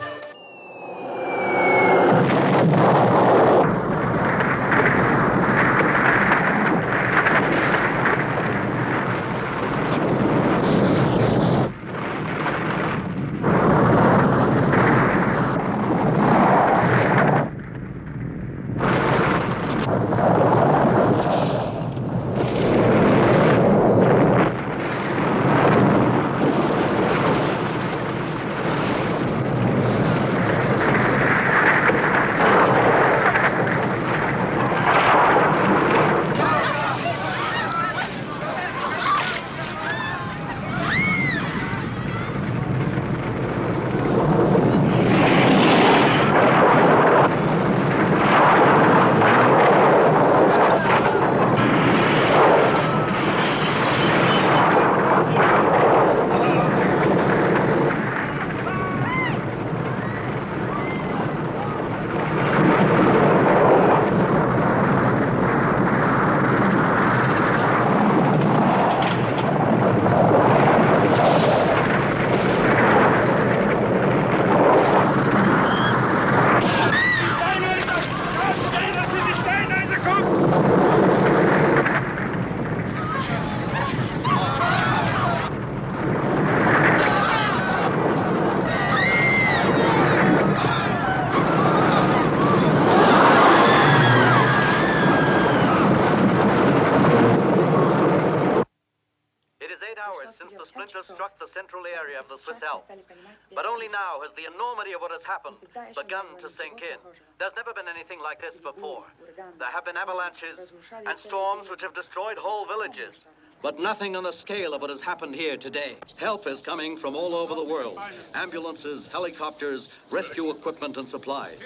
now. But only now has the enormity of what has happened begun to sink in. There's never been anything like this before. There have been avalanches and storms which have destroyed whole villages. But nothing on the scale of what has happened here today. Help is coming from all over the world. Ambulances, helicopters, rescue equipment and supplies.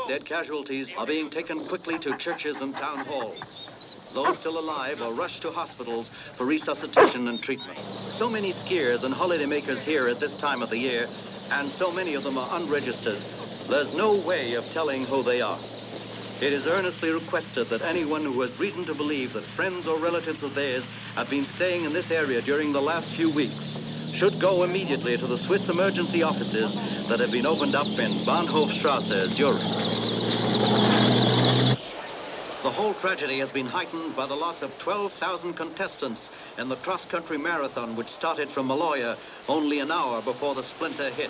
Dead casualties are being taken quickly to churches and town halls. Those still alive are rushed to hospitals for resuscitation and treatment. So many skiers and holidaymakers here at this time of the year, and so many of them are unregistered, there's no way of telling who they are. It is earnestly requested that anyone who has reason to believe that friends or relatives of theirs have been staying in this area during the last few weeks should go immediately to the Swiss emergency offices that have been opened up in Bahnhofstrasse, Zurich. The whole tragedy has been heightened by the loss of 12,000 contestants in the cross-country marathon which started from Maloja only an hour before the splinter hit.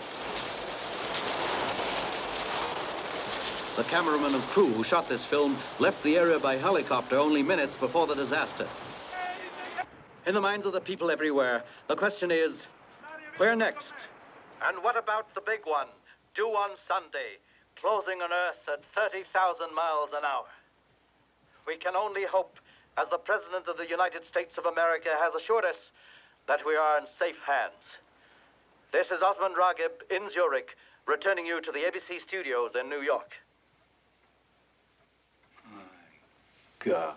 The cameraman and crew who shot this film left the area by helicopter only minutes before the disaster. In the minds of the people everywhere, the question is, where next? And what about the big one, due on Sunday, closing on Earth at 30,000 miles an hour? We can only hope, as the President of the United States of America has assured us, that we are in safe hands. This is Osmond Ragib in Zurich, returning you to the ABC studios in New York. God.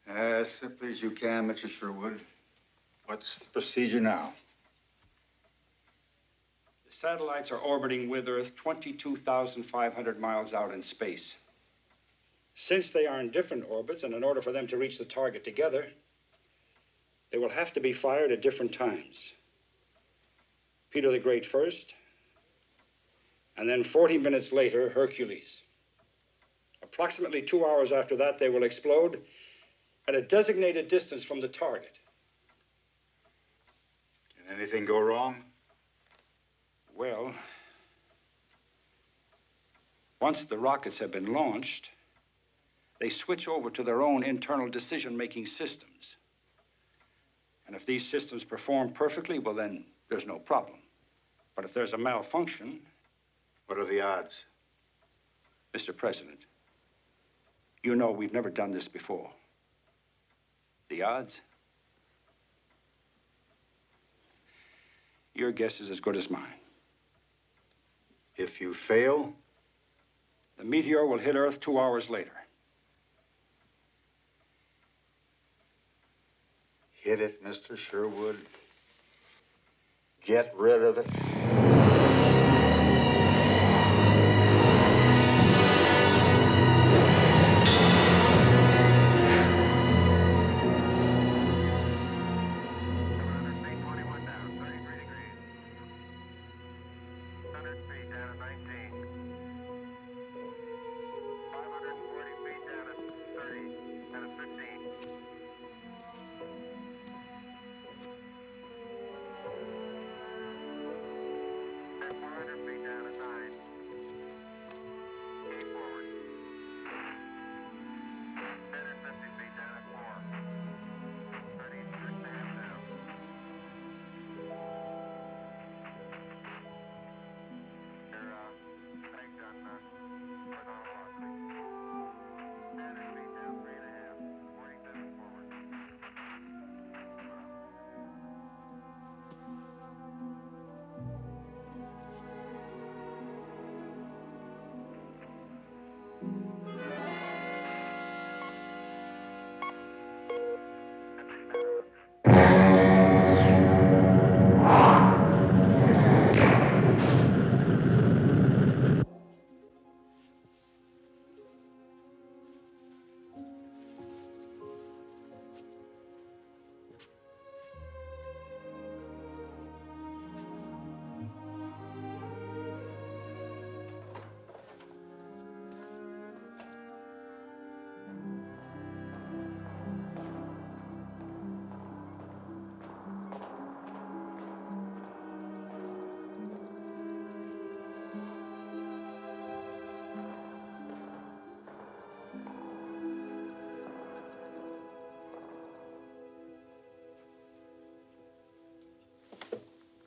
As simply as you can, Mr. Sherwood. What's the procedure now? The satellites are orbiting with Earth 22,500 miles out in space. Since they are in different orbits, and in order for them to reach the target together, they will have to be fired at different times. Peter the Great first, and then 40 minutes later, Hercules. Approximately 2 hours after that, they will explode at a designated distance from the target. Can anything go wrong? Well, once the rockets have been launched, they switch over to their own internal decision-making systems. And if these systems perform perfectly, well, then there's no problem. But if there's a malfunction... What are the odds? Mr. President, you know we've never done this before. The odds? Your guess is as good as mine. If you fail? The meteor will hit Earth 2 hours later. Hit it, Mr. Sherwood. Get rid of it.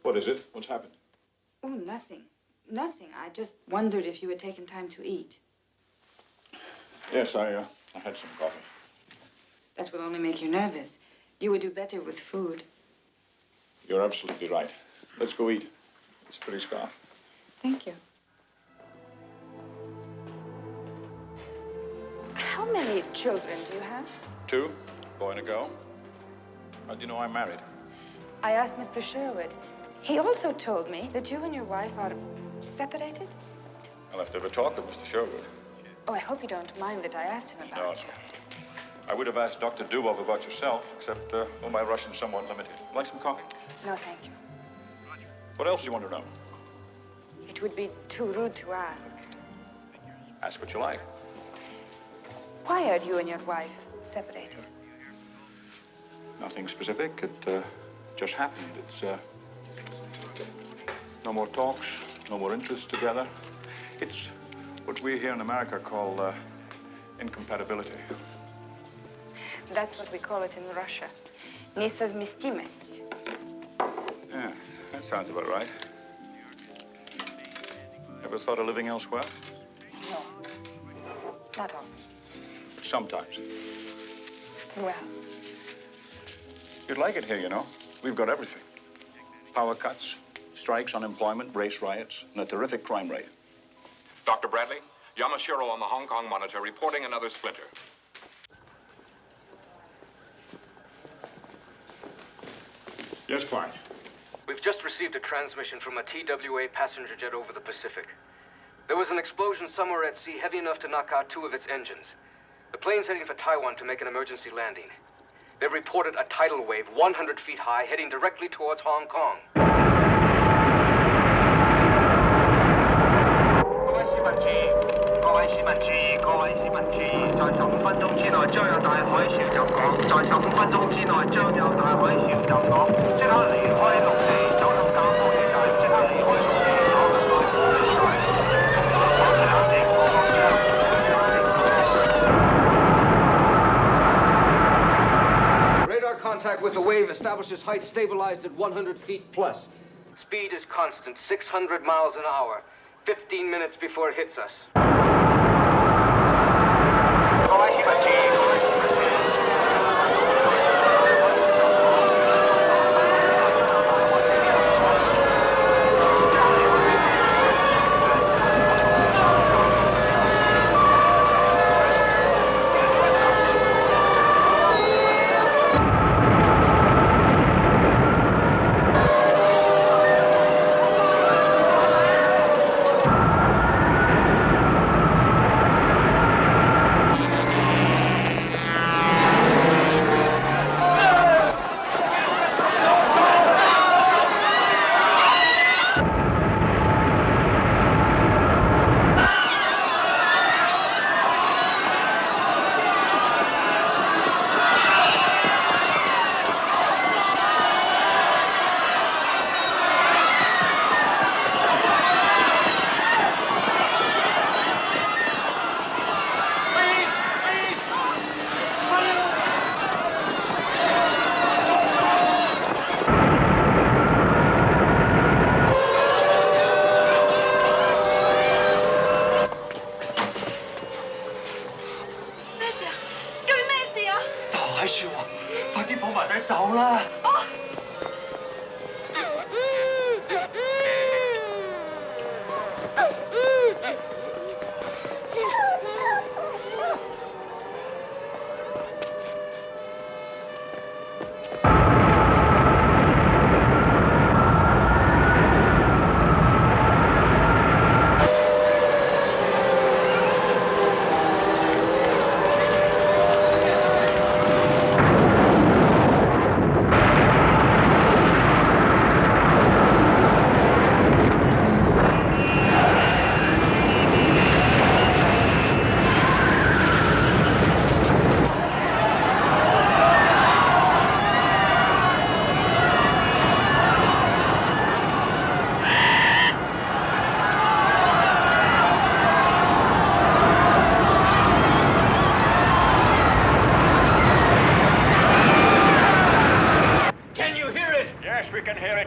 What is it? What's happened? Oh, nothing. Nothing. I just wondered if you had taken time to eat. Yes, I had some coffee. That will only make you nervous. You would do better with food. You're absolutely right. Let's go eat. It's a pretty scarf. Thank you. How many children do you have? 2, a boy and a girl. How do you know I'm married? I asked Mr. Sherwood. He also told me that you and your wife are separated. I'll have to have a talk with Mr. Sherwood. Oh, I hope you don't mind that I asked him about you. I would have asked Dr. Dubov about yourself, except my Russian's somewhat limited. Like some coffee? No, thank you. What else do you want to know? It would be too rude to ask. Ask what you like. Why are you and your wife separated? Nothing specific. It just happened. It's no more talks, no more interests together. It's what we here in America call incompatibility. That's what we call it in Russia. Nesovmestimость. Yeah, that sounds about right. Ever thought of living elsewhere? No. Not often. But sometimes. Well. You'd like it here, you know. We've got everything. Power cuts, strikes, unemployment, race riots, and a terrific crime rate. Dr. Bradley, Yamashiro on the Hong Kong monitor reporting another splinter. Yes, Clyde. We've just received a transmission from a TWA passenger jet over the Pacific. There was an explosion somewhere at sea heavy enough to knock out 2 of its engines. The plane's heading for Taiwan to make an emergency landing. They've reported a tidal wave 100 feet high heading directly towards Hong Kong. 各位市民注意，各位市民注意，在15分鐘之內將有大海嘯入港，在15分鐘之內將有大海嘯入港，即刻離開陸地，走到教科地帶，即刻離開陸地，走向外科地帶。保持冷靜，我望住保持冷靜。 Radar contact with the wave establishes height stabilized at 100 feet plus. Speed is constant, 600 miles an hour. 15 minutes before it hits us. 各位市民注意，各位市民注意。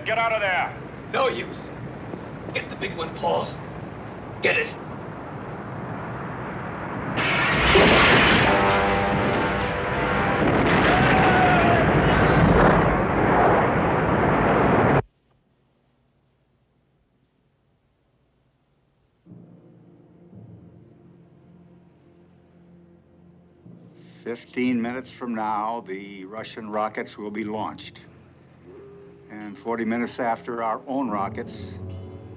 Get out of there! No use. Get the big one, Paul. Get it. "15 minutes from now, the Russian rockets will be launched. And 40 minutes after, our own rockets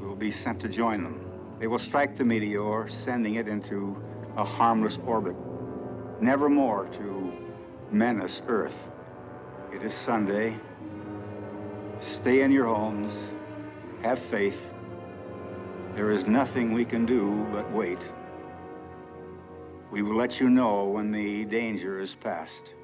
will be sent to join them. They will strike the meteor, sending it into a harmless orbit, never more to menace Earth. It is Sunday. Stay in your homes. Have faith. There is nothing we can do but wait. We will let you know when the danger is past."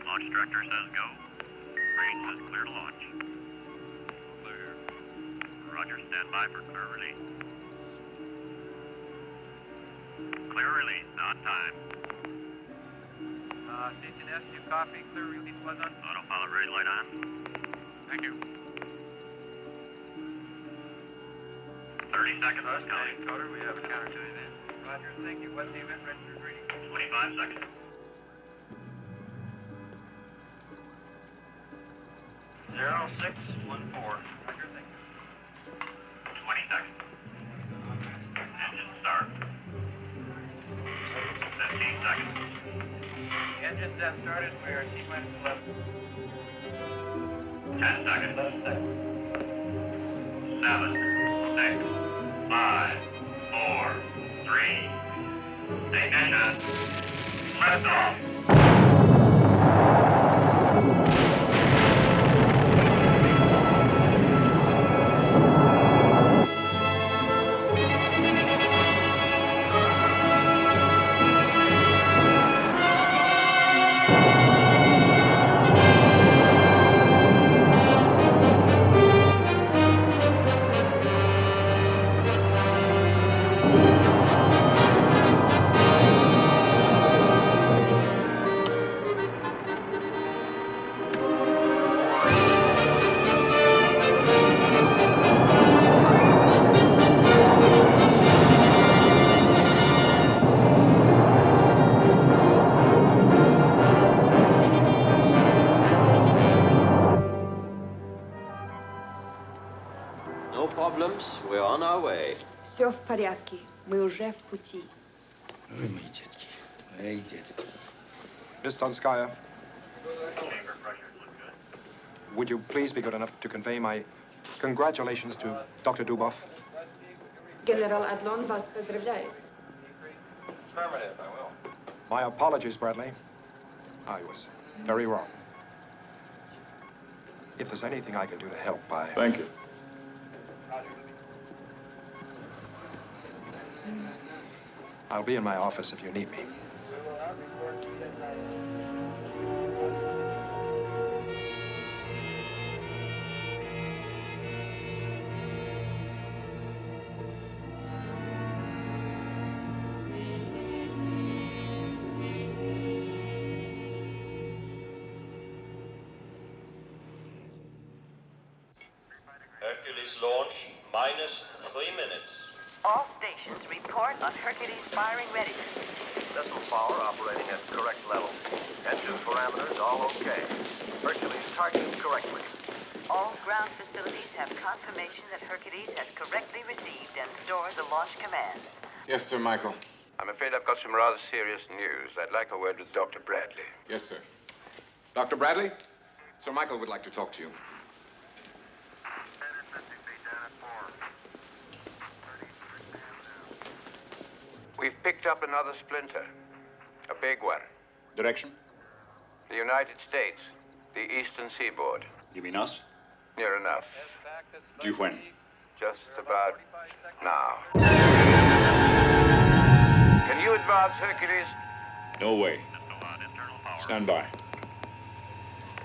Launch director says go. Range says clear to launch. Clear. Roger, stand by for clear release. Clear release, on time. Station S, you copy. Clear release was on. Autopilot ready, light on. Thank you. 30 seconds, counting. Coder, we have a counter to the event. Roger, thank you. What's the event registered reading? 25 seconds. 0614. Roger, thank you. 20 seconds. Engine start. 15 seconds. Engines have started. We are T-minus 11. 10 seconds. 11 seconds. 7, 6, 5, 4, 3. Ignition. Lift off. No problems. We're on our way. Все в порядке. Мы уже в пути. Ой, мои детки. Эй, детки. Miss Donskaya, would you please be good enough to convey my congratulations to Dr. Dubov? Генерал Адлон вас поздравляет. Affirmative, I will. My apologies, Bradley. I was very wrong. If there's anything I can do to help, Thank you. I'll be in my office if you need me. Hercules launch, minus 3 minutes. All stations report on Hercules firing ready. Missile power operating at correct level. Engine parameters all okay. Hercules targeted correctly. All ground facilities have confirmation that Hercules has correctly received and stored the launch command. Yes, sir, Michael. I'm afraid I've got some rather serious news. I'd like a word with Dr. Bradley. Yes, sir. Dr. Bradley? Sir Michael would like to talk to you. We've picked up another splinter. A big one. Direction? The United States. The eastern seaboard. You mean us? Near enough. Due when? Just about now. Can you advance, Hercules? No way. Stand by.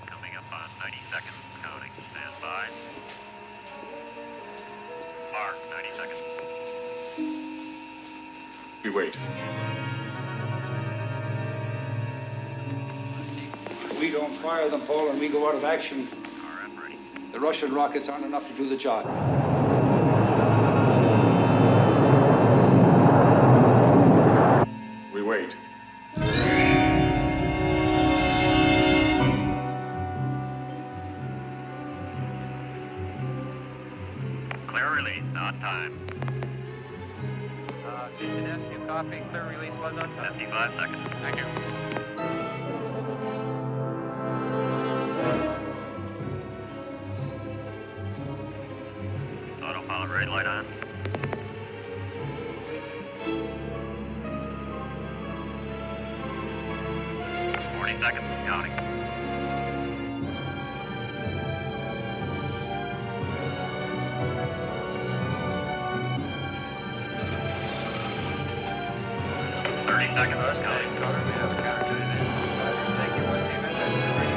Coming up on 90 seconds. Counting. Stand by. Mark, 90 seconds. We wait. If we don't fire them, Paul, and we go out of action, RF ready. the Russian rockets aren't enough to do the job. We wait. Clear release, on time. DCS, you copy. Clear release was on time. 55 seconds. Thank you. Autopilot red light on. Seconds, counting. Seconds, counting. Coder, we have a counter to it. Thank you. What's the event ready?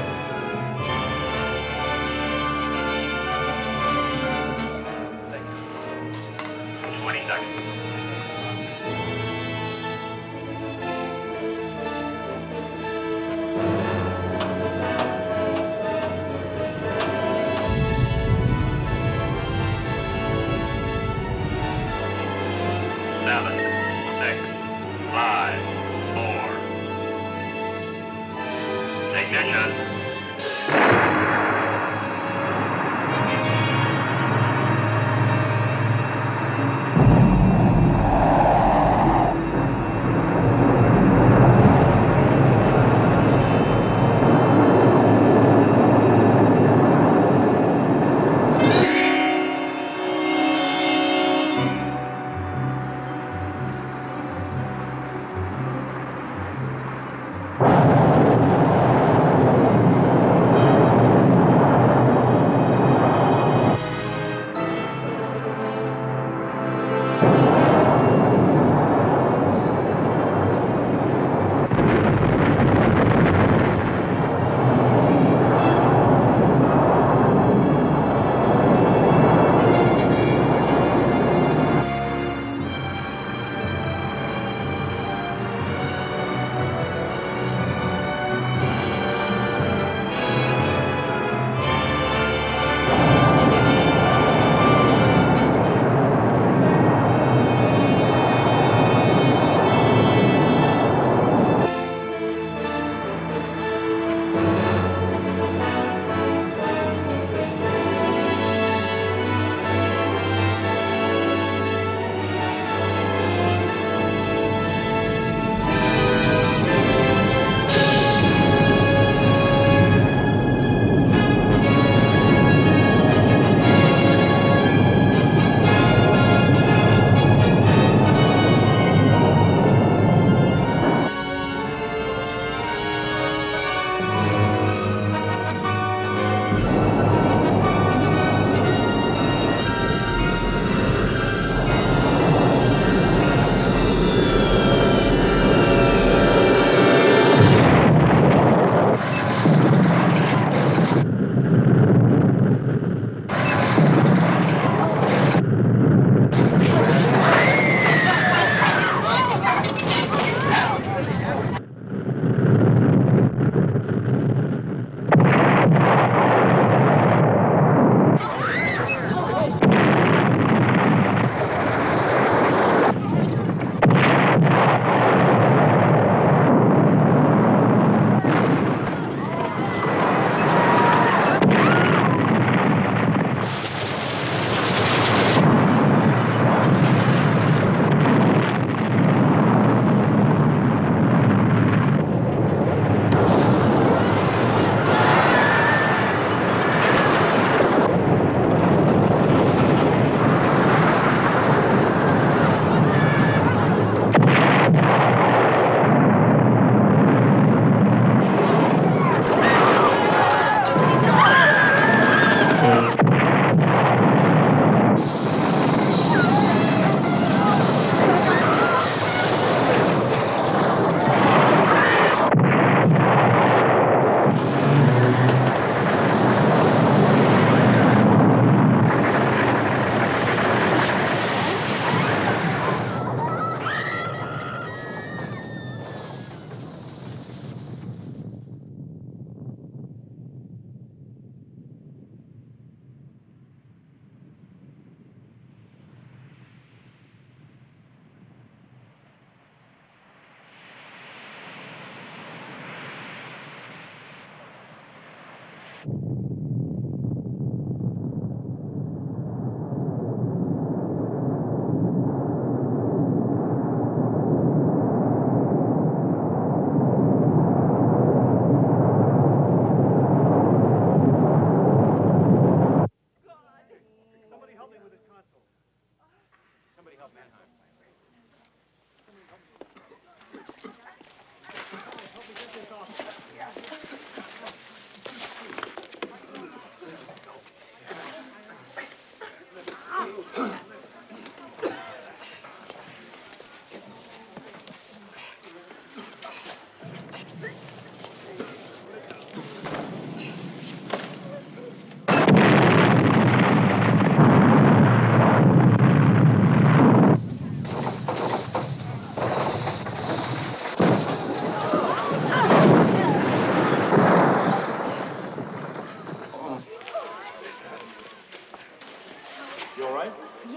20 seconds. Seven, 6, 5, 4,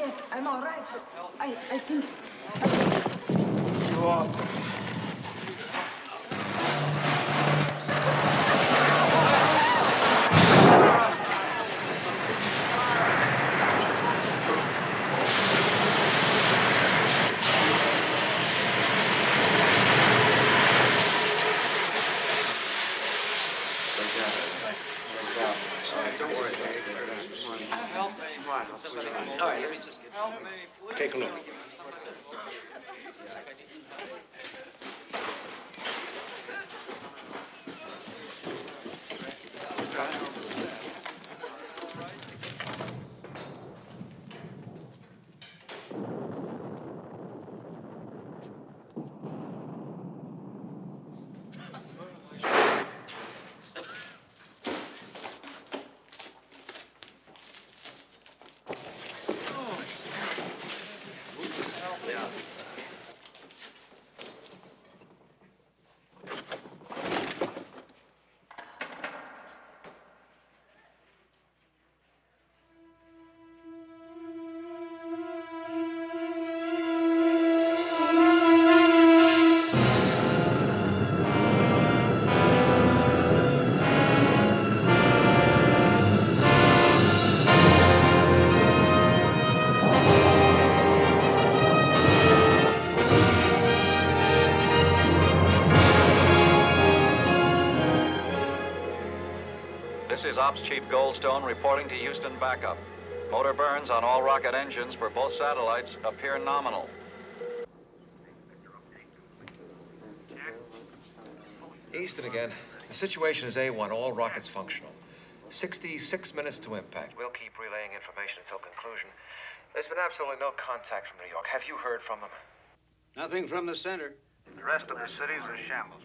Yes, I'm all right. I think... Sure. All right, let me just take a look. This is Ops Chief Goldstone reporting to Houston backup. Motor burns on all rocket engines for both satellites appear nominal. Easton again. The situation is A1, all rockets functional. 66 minutes to impact. We'll keep relaying information until conclusion. There's been absolutely no contact from New York. Have you heard from them? Nothing from the center. The rest of the city's a shambles.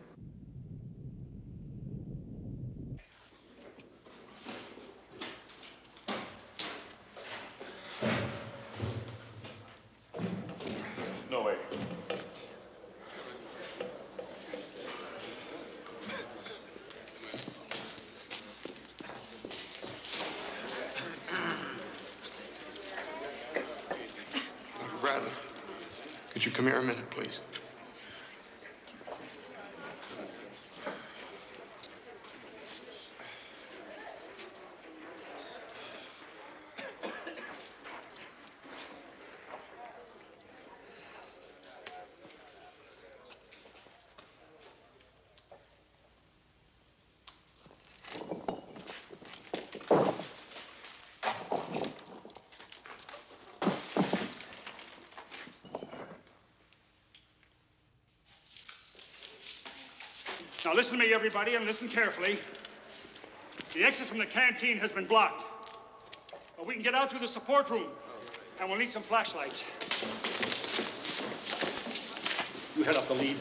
No way. Dr. Bradley, could you come here a minute, please? Now listen to me, everybody, and listen carefully. The exit from the canteen has been blocked. But we can get out through the support room, and we'll need some flashlights. You head up the lead,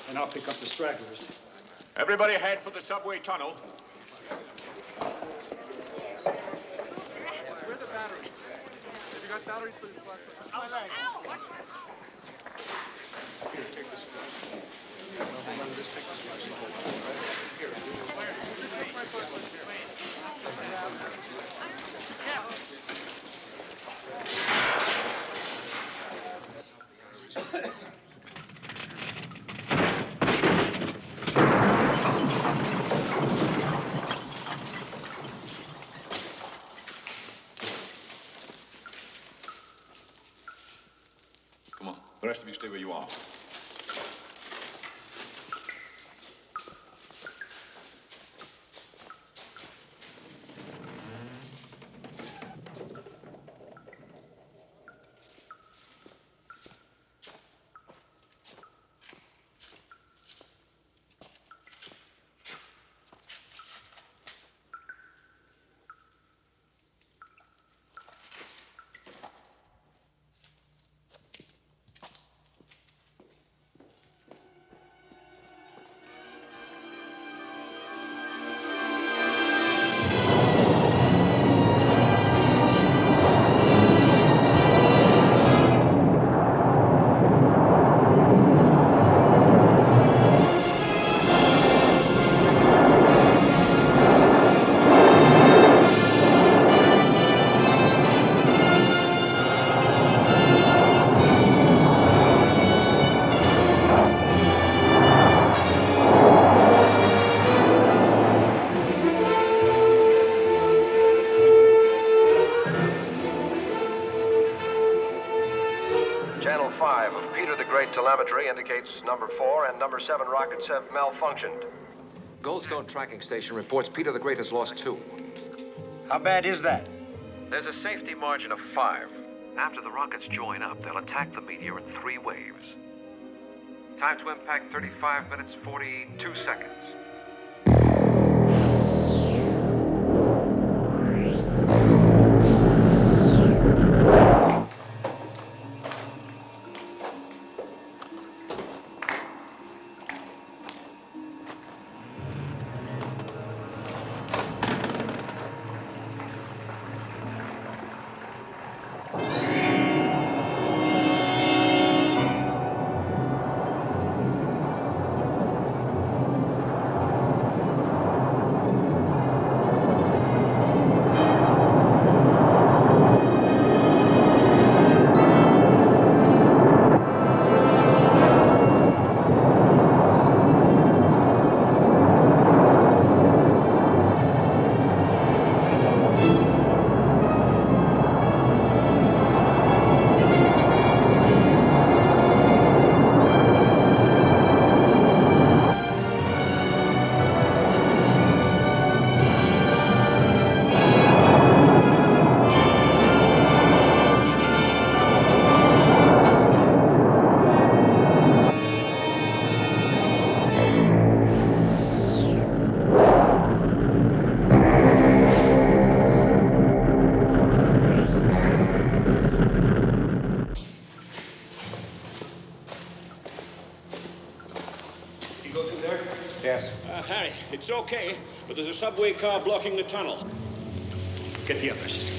and I'll pick up the stragglers. Everybody head for the subway tunnel. Where are the batteries? Have you got batteries for this flashlight? Outside. Here, take this flashlight. Just take this flashlight. Here, do this one. Come on, the rest of you stay where you are. telemetry indicates number 4 and number 7 rockets have malfunctioned. Goldstone Tracking Station reports Peter the Great has lost 2. How bad is that? There's a safety margin of 5. After the rockets join up, they'll attack the meteor in 3 waves. Time to impact 35 minutes, 42 seconds. Harry, it's okay, but there's a subway car blocking the tunnel. Get the others.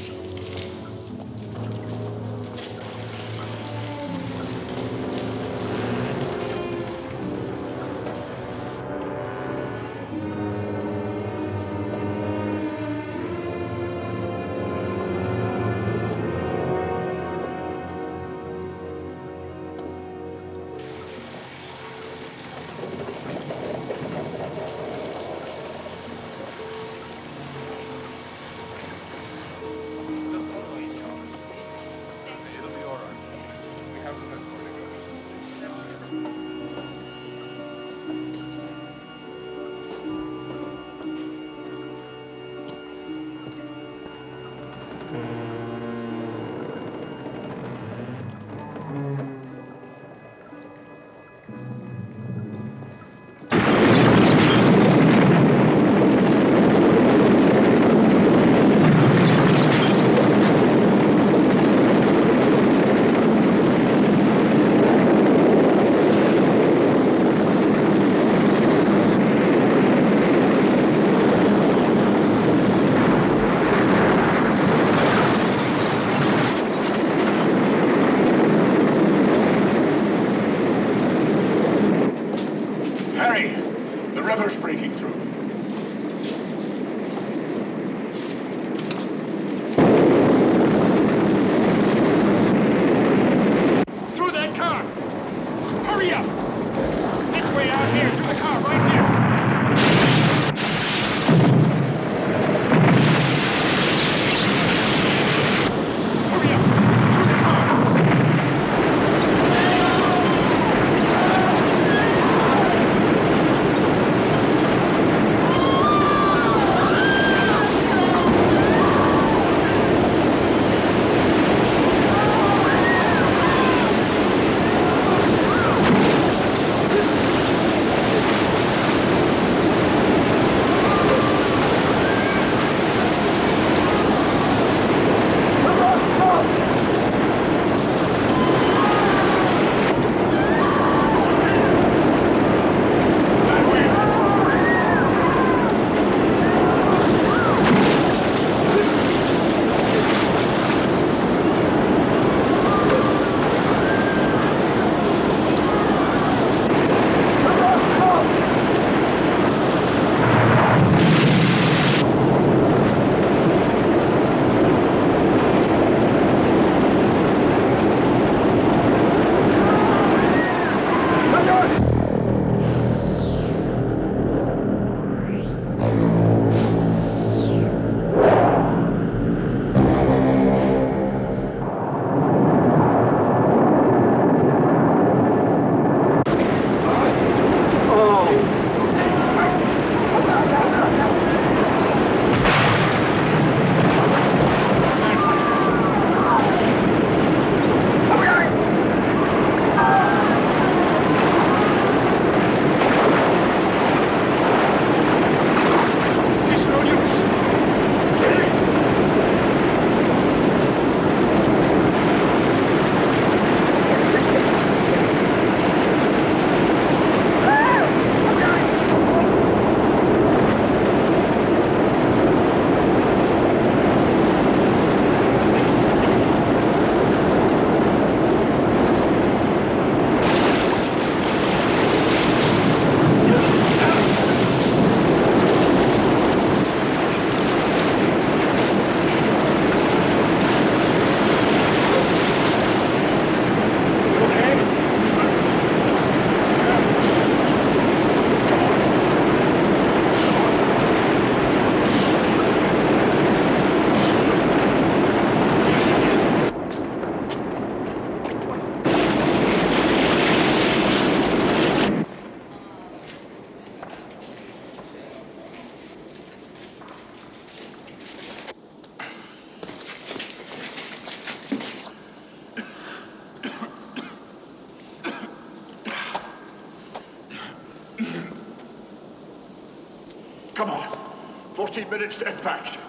40 minutes to impact.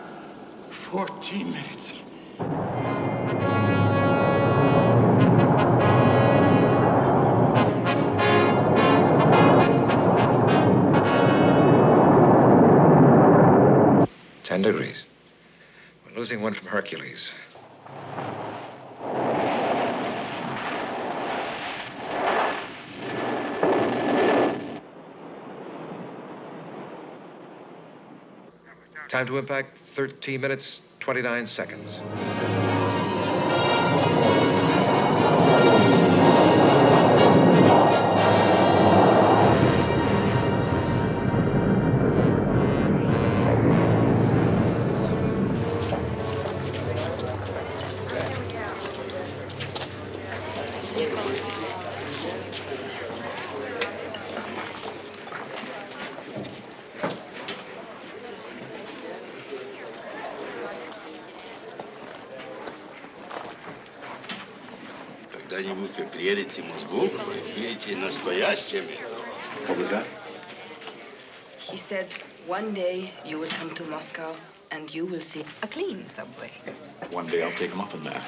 14 minutes. Ten degrees. We're losing one from Hercules. Time to impact, 13 minutes, 29 seconds. Когда-нибудь вы приедете в Москву, будете настоящими. What was that? He said, one day you will come to Moscow and you will see a clean subway. One day I'll take him up on that.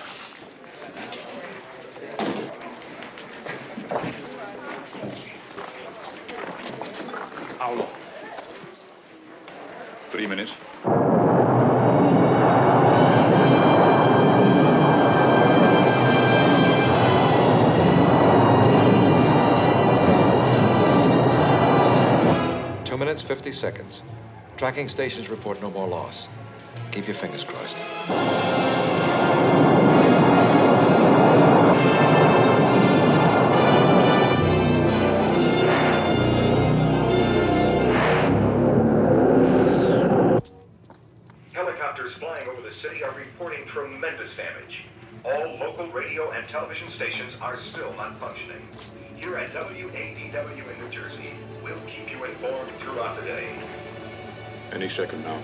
How long? 3 minutes. Minutes, 50 seconds. Tracking stations report no more loss. Keep your fingers crossed. Helicopters flying over the city are reporting tremendous damage. All local radio and television stations are still not functioning. Here at WADW in New Jersey, we'll keep you informed throughout the day. Any second now.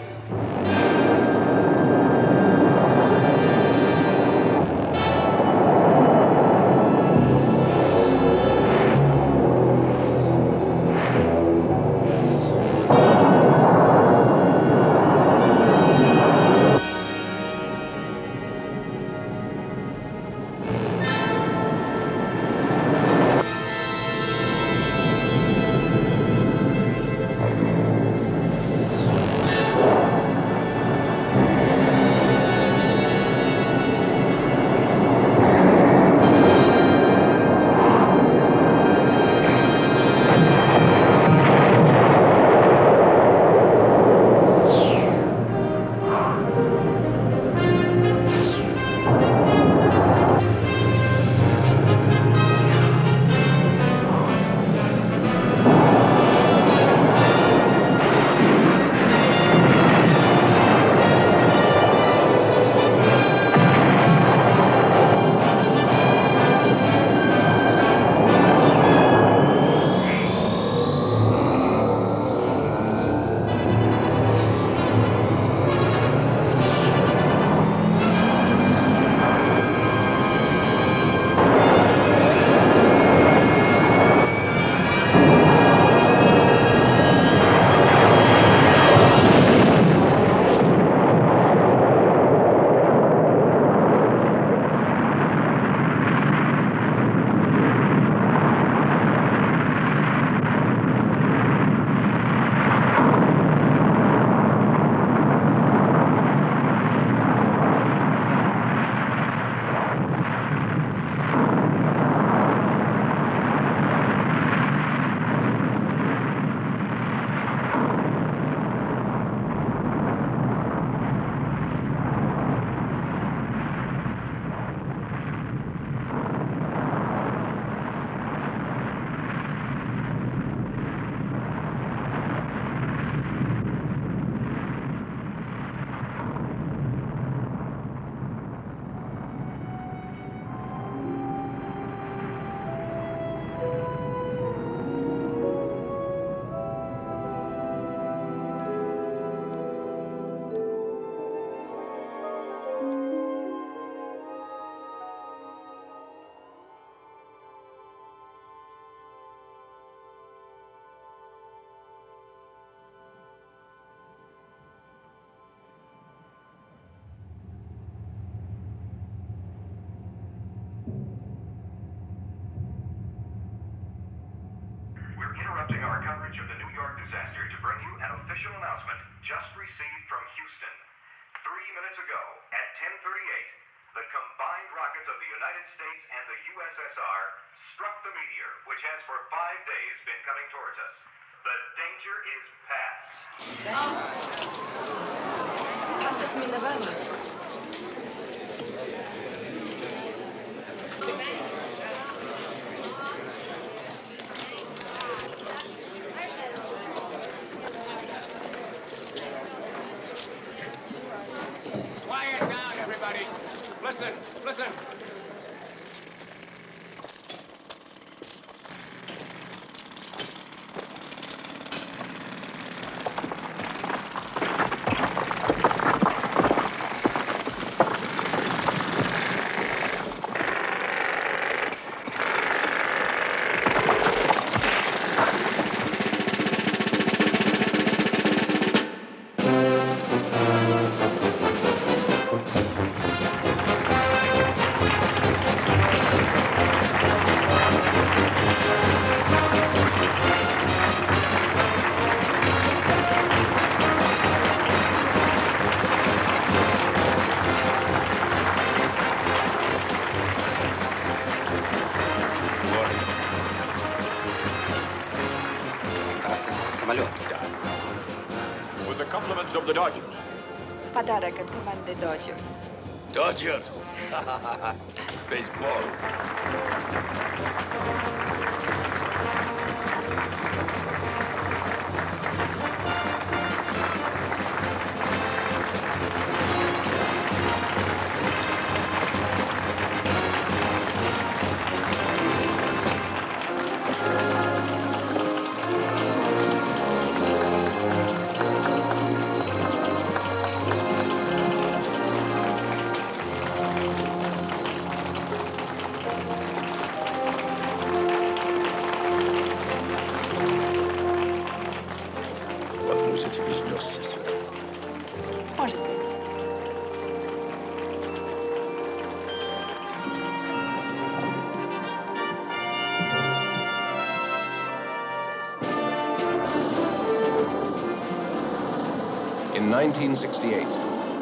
Official announcement just received from Houston. 3 minutes ago, at 10:38, the combined rockets of the United States and the USSR struck the meteor, which has for 5 days been coming towards us. The danger is past. Hast es mineralny. Quiet down, everybody. Listen, listen. With the compliments of the Dodgers. Pодарок от команды Dodgers. Dodgers. Baseball. Возможно, ты вернешься сюда. Может быть. In 1968,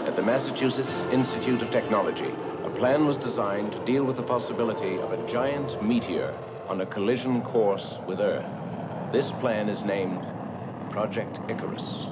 at the Massachusetts Institute of Technology, a plan was designed to deal with the possibility of a giant meteor on a collision course with Earth. This plan is named Project Icarus.